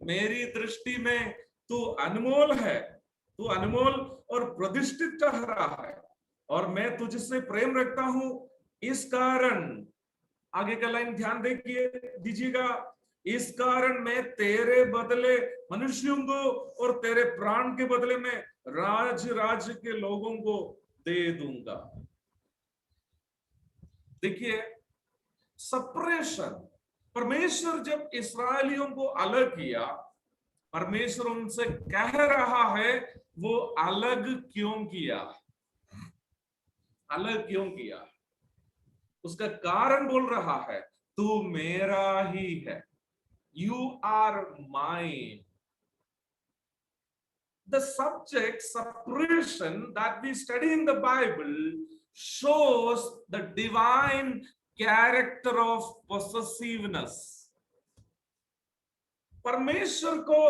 मेरी दृष्टि में तू अनमोल है, तू अनमोल और प्रतिष्ठित कह रहा है और मैं तुझसे प्रेम रखता हूं, इस कारण, आगे का लाइन ध्यान दीजिएगा, इस कारण मैं तेरे बदले मनुष्यों को और तेरे प्राण के बदले में राज्य के लोगों को दे दूंगा। देखिए, सेपरेशन, परमेश्वर जब इस्राएलियों को अलग किया, परमेश्वर उनसे कह रहा है वो अलग क्यों किया, अलग क्यों किया, उसका कारण बोल रहा है, तू मेरा ही है, you are mine. The subject separation that we study in the Bible shows the divine character of possessiveness. परमेश्वर को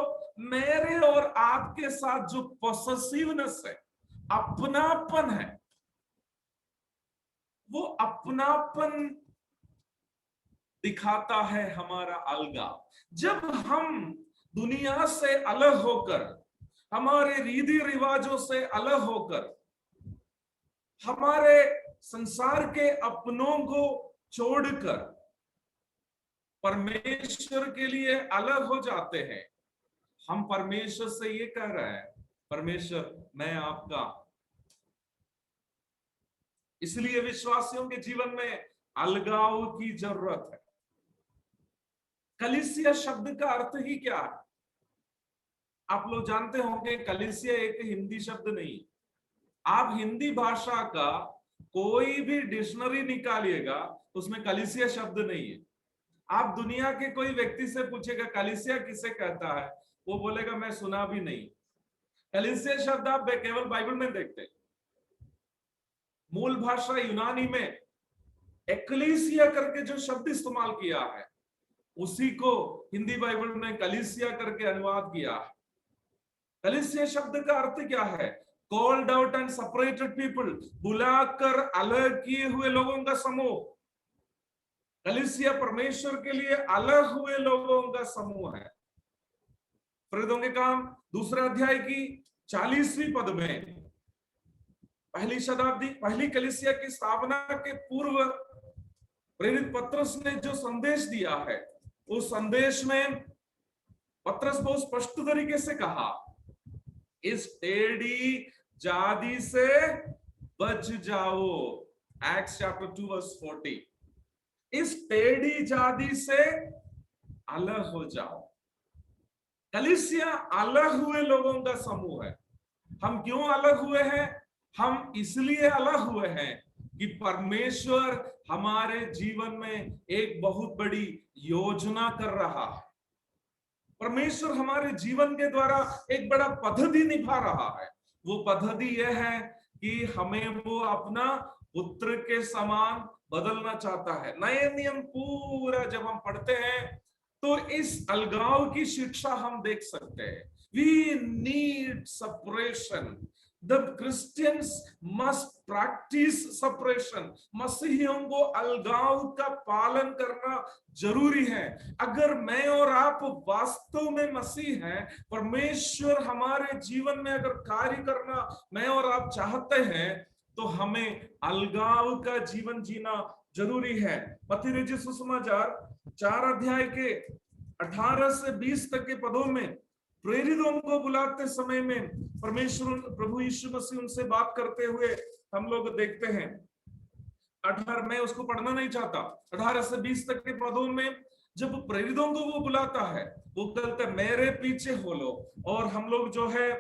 मेरे और आपके साथ जो possessiveness है, अपनापन है, वो अपनापन दिखाता है हमारा अलगाव। जब हम दुनिया से अलग होकर, हमारे रीति रिवाजों से अलग होकर, हमारे संसार के अपनों को छोड़कर परमेश्वर के लिए अलग हो जाते हैं। हम परमेश्वर से ये कह रहे हैं, परमेश्वर मैं आपका। इसलिए विश्वासियों के जीवन में अलगाव की जरूरत है। कलीसिया शब्द का अर्थ ही क्या है? आप लोग जानते होंगे कलीसिया एक हिंदी शब्द नहीं। आप हिंदी भाषा का कोई भी डिक्शनरी निकालिएगा, उसमें कलीसिया शब्द नहीं है। आप दुनिया के कोई व्यक्ति से पूछेगा कलीसिया किसे कहता है, वो बोलेगा मैं सुना भी नहीं। कलीसिया शब्द आप केवल बाइबल में देखते हैं। मूल भाषा यूनानी में एक्लेसिया करके जो शब्द इस्तेमाल किया है, उसी को हिंदी बाइबल में कलीसिया करके अनुवाद किया है। कलीसिया शब्द का अर्थ क्या है? Called out and separated people, बुलाकर अलग किए हुए लोगों का समूह। कलीसिया परमेश्वर के लिए अलग हुए लोगों का समूह है। प्रेरितों के काम 2 अध्याय की 40वीं पद में पहली शताब्दी, पहली कलीसिया की स्थापना के पूर्व प्रेरित पत्रस ने जो संदेश दिया है, उस संदेश में पत्रस बहुत स्पष्ट तरीके से कहा, इस टेढ़ी जाति से बच जाओ। Acts chapter 2 verse 40। इस टेढ़ी जाति से अलग हो जाओ। कलीसिया अलग हुए लोगों का समूह है। हम क्यों अलग हुए हैं? हम इसलिए अलग हुए हैं कि परमेश्वर हमारे जीवन में एक बहुत बड़ी योजना कर रहा है। परमेश्वर हमारे जीवन के द्वारा एक बड़ा पद्धति निभा रहा है। वो पद्धति यह है कि हमें वो अपना पुत्र के समान बदलना चाहता है। नए नियम पूरा जब हम पढ़ते हैं तो इस अलगाव की शिक्षा हम देख सकते हैं। We need separation. The Christians must practice separation. मसीहियों को अलगाव का पालन करना जरूरी है। अगर मैं और आप वास्तव में मसीह हैं, परमेश्वर हमारे जीवन में अगर कार्य करना मैं और आप चाहते हैं, तो हमें अलगाव का जीवन जीना जरूरी है। मत्ती रचित सुसमाचार 4 अध्याय के 18 से 20 तक के पदों में प्रेरितों को बुलाते समय में परमेश्वर प्रभु यीशु मसीह उनसे बात करते हुए हम लोग देखते हैं। 18 मैं उसको पढ़ना नहीं चाहता। 18 से 20 तक के पदों में जब प्रेरितों को वो बुलाता है, वो कहता है मेरे पीछे हो लो। और हम लोग जो है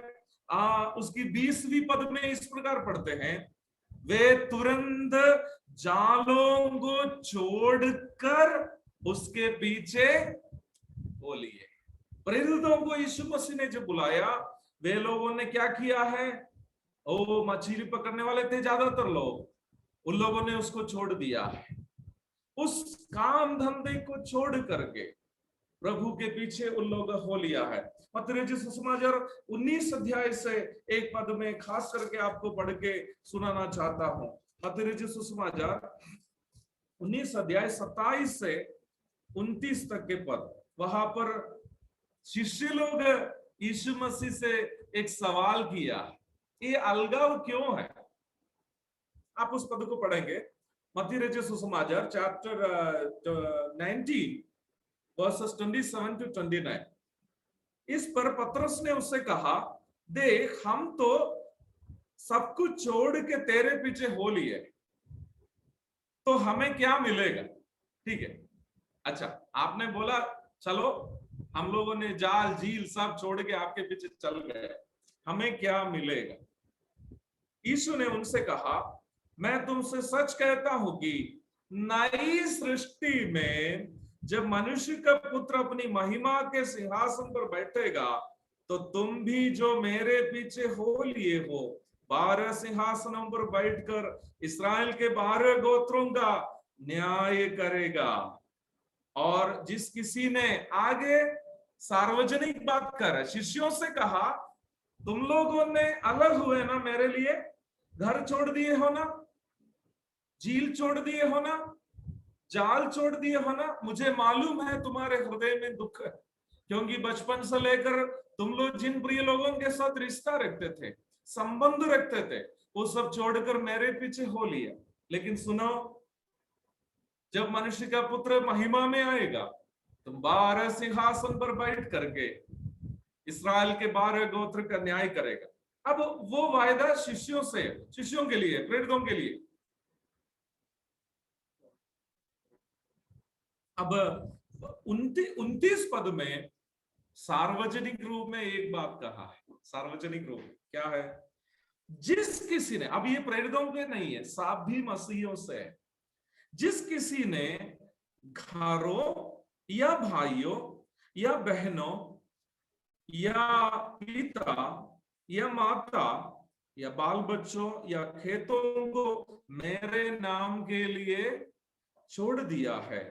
उसकी 20वीं पद में इस प्रकार पढ़ते हैं, वे तुरंत जालों को छोड़कर उसके पीछे हो लिए। प्रेरितों को यीशु मसीह ने जब बुलाया, वे लोगों ने क्या किया है? ओ मछली पकड़ने वाले थे ज्यादातर लोग, उन लोगों ने उसको छोड़ दिया। उस काम धंधे को छोड़ करके प्रभु के पीछे उन लोगों हो लिया है। मत्ती रचित सुसमाचार 19 अध्याय से एक पद में खास करके आपको पढ़ के सुनाना चाहता हूं। मत्ती रचित सुसमाचार 19 अध्याय 27 से 29 तक के पद। वहां पर शिष्य लोग यीशु मसीह से एक सवाल किया, ये अलगाव क्यों है? आप उस पद को पढ़ेंगे, मत्ती रचित सुसमाचार चैप्टर 19 वर्सेस 27 to 29। इस पर पतरस ने उससे कहा, देख हम तो सब कुछ छोड़ के तेरे पीछे हो लिए, तो हमें क्या मिलेगा? ठीक है, अच्छा आपने बोला चलो हम लोगों ने जाल झील सब छोड़ के आपके पीछे चल गए, हमें क्या मिलेगा? यीशु ने उनसे कहा, मैं तुमसे सच कहता हूं कि नई सृष्टि में जब मनुष्य का पुत्र अपनी महिमा के सिंहासन पर बैठेगा, तो तुम भी जो मेरे पीछे हो लिए हो 12 सिंहासनों पर बैठकर इस्राएल के 12 गोत्रों का न्याय करेगा। और जिस किसी ने आगे सार्वजनिक बात कर शिष्यों से कहा, तुम लोगों ने अलग हुए ना मेरे लिए, घर छोड़ दिए हो ना, झील छोड़ दिए हो ना, जाल छोड़ दिए हो ना। मुझे मालूम है तुम्हारे हृदय में दुख है, क्योंकि बचपन से लेकर तुम लोग जिन प्रिय लोगों के साथ रिश्ता रखते थे, संबंध रखते थे, वो सब छोड़कर मेरे पीछे हो लिया। लेकिन सुनो, जब मनुष्य का पुत्र महिमा में आएगा तो 12 सिंहासन पर बैठ करके इस्राएल के 12 गोत्र का न्याय करेगा। अब वो वायदा शिष्यों से, शिष्यों के लिए, प्रेरितों के लिए। अब 29 पद में सार्वजनिक रूप में एक बात कहा है। सार्वजनिक रूप क्या है? जिस किसी ने, अब ये प्रेरितों के नहीं है, सभी मसीहियों से है, जिस किसी ने घरों या भाइयों या बहनों या पिता या माता या बाल बच्चों या खेतों को मेरे नाम के लिए छोड़ दिया है,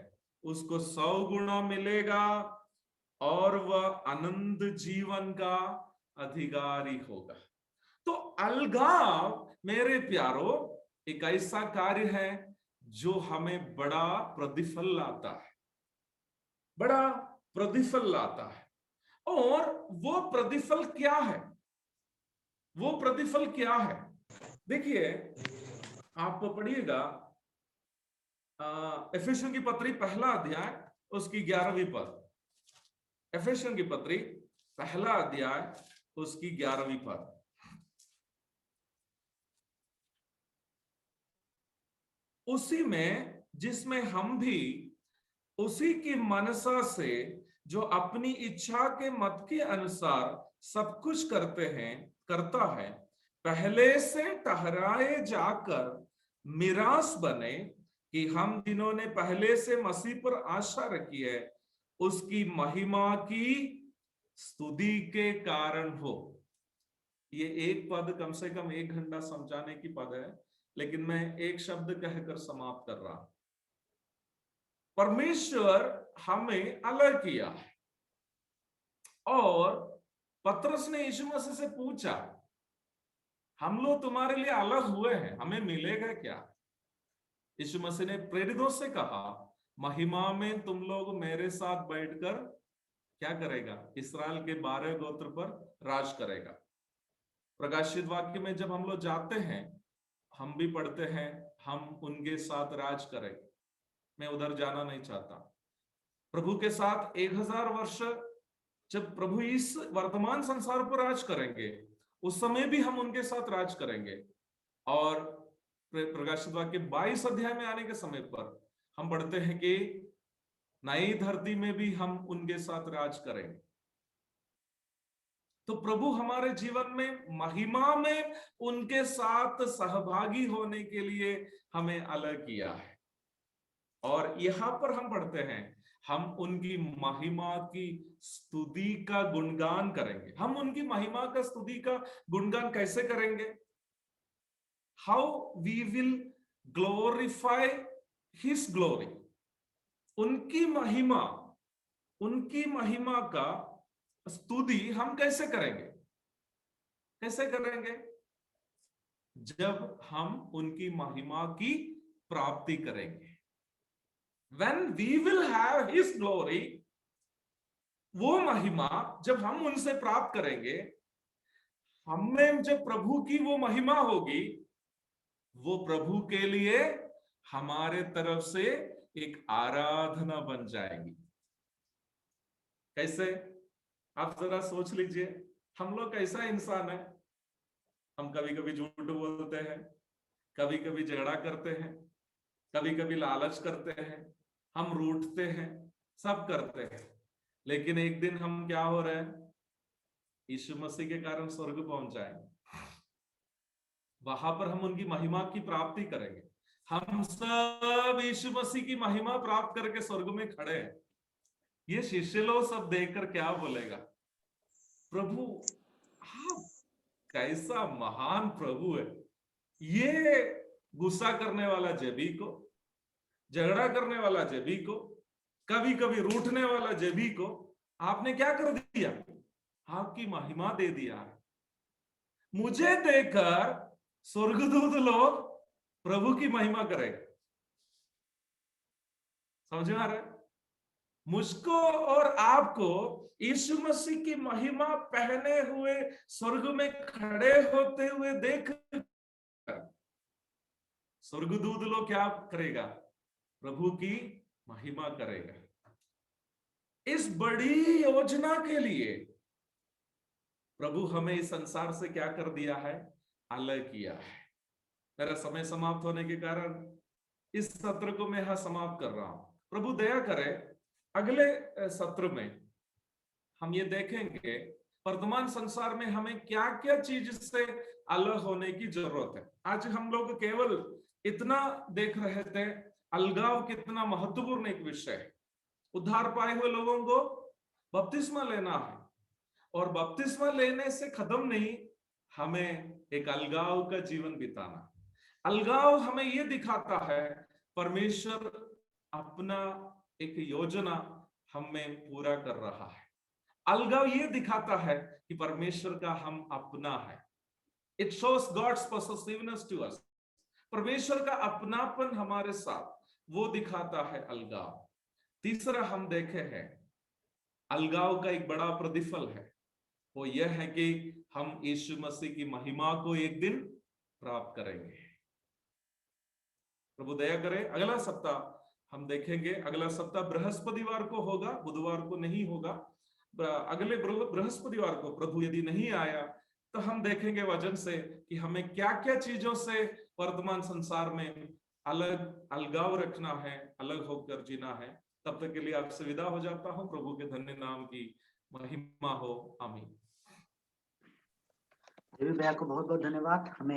उसको 100 गुना मिलेगा और वह अनंत जीवन का अधिकारी होगा। तो अलगाव मेरे प्यारो एक ऐसा कार्य है जो हमें बड़ा प्रतिफल लाता है, बड़ा प्रतिफल लाता है। और वो प्रतिफल क्या है? वो प्रतिफल क्या है? देखिए, आप पढ़िएगा एफेसियों की पत्री पहला अध्याय उसकी 11वीं पद। एफेसियों की पत्री पहला अध्याय उसकी 11वीं पद। उसी में जिसमें हम भी उसी की मनसा से जो अपनी इच्छा के मत के अनुसार सब कुछ करता है, पहले से ठहराए जाकर मिरास बने कि हम जिन्होंने पहले से मसीह पर आशा रखी है उसकी महिमा की स्तुति के कारण हो। ये एक पद कम से कम 1 घंटा समझाने की पद है, लेकिन मैं एक शब्द कहकर समाप्त कर रहा हूं। परमेश्वर हमें अलग किया और पतरस ने यीशु मसीह से पूछा, हम लोग तुम्हारे लिए अलग हुए हैं, हमें मिलेगा क्या? यीशु मसीह ने प्रेरितों से कहा, महिमा में तुम लोग मेरे साथ बैठकर क्या करेगा? इस्राएल के 12 गोत्र पर राज करेगा। प्रकाशित वाक्य में जब हम लोग जाते हैं, हम भी पढ़ते हैं, हम उनके साथ राज करेंगे। मैं उधर जाना नहीं चाहता। प्रभु के साथ 1000 वर्ष जब प्रभु इस वर्तमान संसार पर राज करेंगे, उस समय भी हम उनके साथ राज करेंगे। और प्रकाशित वाक्य 22 अध्याय में आने के समय पर हम पढ़ते हैं कि नई धरती में भी हम उनके साथ राज करेंगे। तो प्रभु हमारे जीवन में महिमा में उनके साथ सहभागी होने के लिए हमें अलग किया है। और यहां पर हम पढ़ते हैं, हम उनकी महिमा की स्तुति का गुणगान करेंगे। हम उनकी महिमा का स्तुति का गुणगान कैसे करेंगे? How we will glorify his glory. उनकी महिमा का स्तुति हम कैसे करेंगे? कैसे करेंगे? जब हम उनकी महिमा की प्राप्ति करेंगे। When we will have his glory, वो महिमा जब हम उनसे प्राप्त करेंगे, हमें जब प्रभु की वो महिमा होगी, वो प्रभु के लिए हमारे तरफ से एक आराधना बन जाएगी। कैसे? आप जरा सोच लीजिए, हम लोग कैसा इंसान है? हम कभी कभी झूठ बोलते हैं, कभी कभी झगड़ा करते हैं, कभी कभी लालच करते हैं, हम रूठते हैं, सब करते हैं। लेकिन एक दिन हम क्या हो रहे हैं? यीशु मसीह के कारण स्वर्ग पहुंच जाएंगे। वहां पर हम उनकी महिमा की प्राप्ति करेंगे। हम सब यीशु मसीह की महिमा प्राप्त करके स्वर्ग में खड़े हैं। ये शिष्य लोग सब देखकर क्या बोलेगा? प्रभु आप कैसा महान प्रभु है। ये गुस्सा करने वाला जेबी को, झगड़ा करने वाला जेबी को, कभी कभी रूठने वाला जेबी को आपने क्या कर दिया? आपकी महिमा दे दिया। मुझे देखकर स्वर्गदूत लोग प्रभु की महिमा करेंगे। समझ में आ रहा है? मुझको और आपको यीशु मसीह की महिमा पहने हुए स्वर्ग में खड़े होते हुए देख स्वर्गदूत लोग क्या करेगा? प्रभु की महिमा करेगा। इस बड़ी योजना के लिए प्रभु हमें इस संसार से क्या कर दिया है? अलग किया है। मेरा समय समाप्त होने के कारण इस सत्र को मैं यहां समाप्त कर रहा हूं। प्रभु दया करे, अगले सत्र में हम ये देखेंगे वर्तमान संसार में हमें क्या क्या चीज से अलग होने की जरूरत है। आज हम लोग केवल इतना देख रहे थे, अलगाव कितना महत्वपूर्ण एक विषय है। उद्धार पाए हुए लोगों को बपतिस्मा लेना है, और बपतिस्मा लेने से खत्म नहीं, हमें एक अलगाव का जीवन बिताना। अलगाव हमें ये दिखाता है परमेश्वर अपना एक योजना हमें पूरा कर रहा है। अलगाव ये दिखाता है कि परमेश्वर का हम अपना है। It shows God's possessiveness to us. परमेश्वर का अपनापन हमारे साथ, वो दिखाता है अलगाव। तीसरा हम देखे हैं अलगाव का एक बड़ा प्रतिफल है, वो यह है कि हम यीशु मसीह की महिमा को एक दिन प्राप्त करेंगे। प्रभु दया करे, अगला सप्ताह हम देखेंगे। अगला सप्ताह बृहस्पतिवार को होगा, बुधवार को नहीं होगा। अगले बृहस्पतिवार को प्रभु यदि नहीं आया तो हम देखेंगे वचन से कि हमें क्या क्या चीजों से वर्तमान संसार में अलगाव रखना है, अलग होकर जीना है। तब तक के लिए आपसे विदा हो जाता हूं। प्रभु के धन्य नाम की महिमा हो। आमीन। भैया को बहुत बहुत धन्यवाद। हमें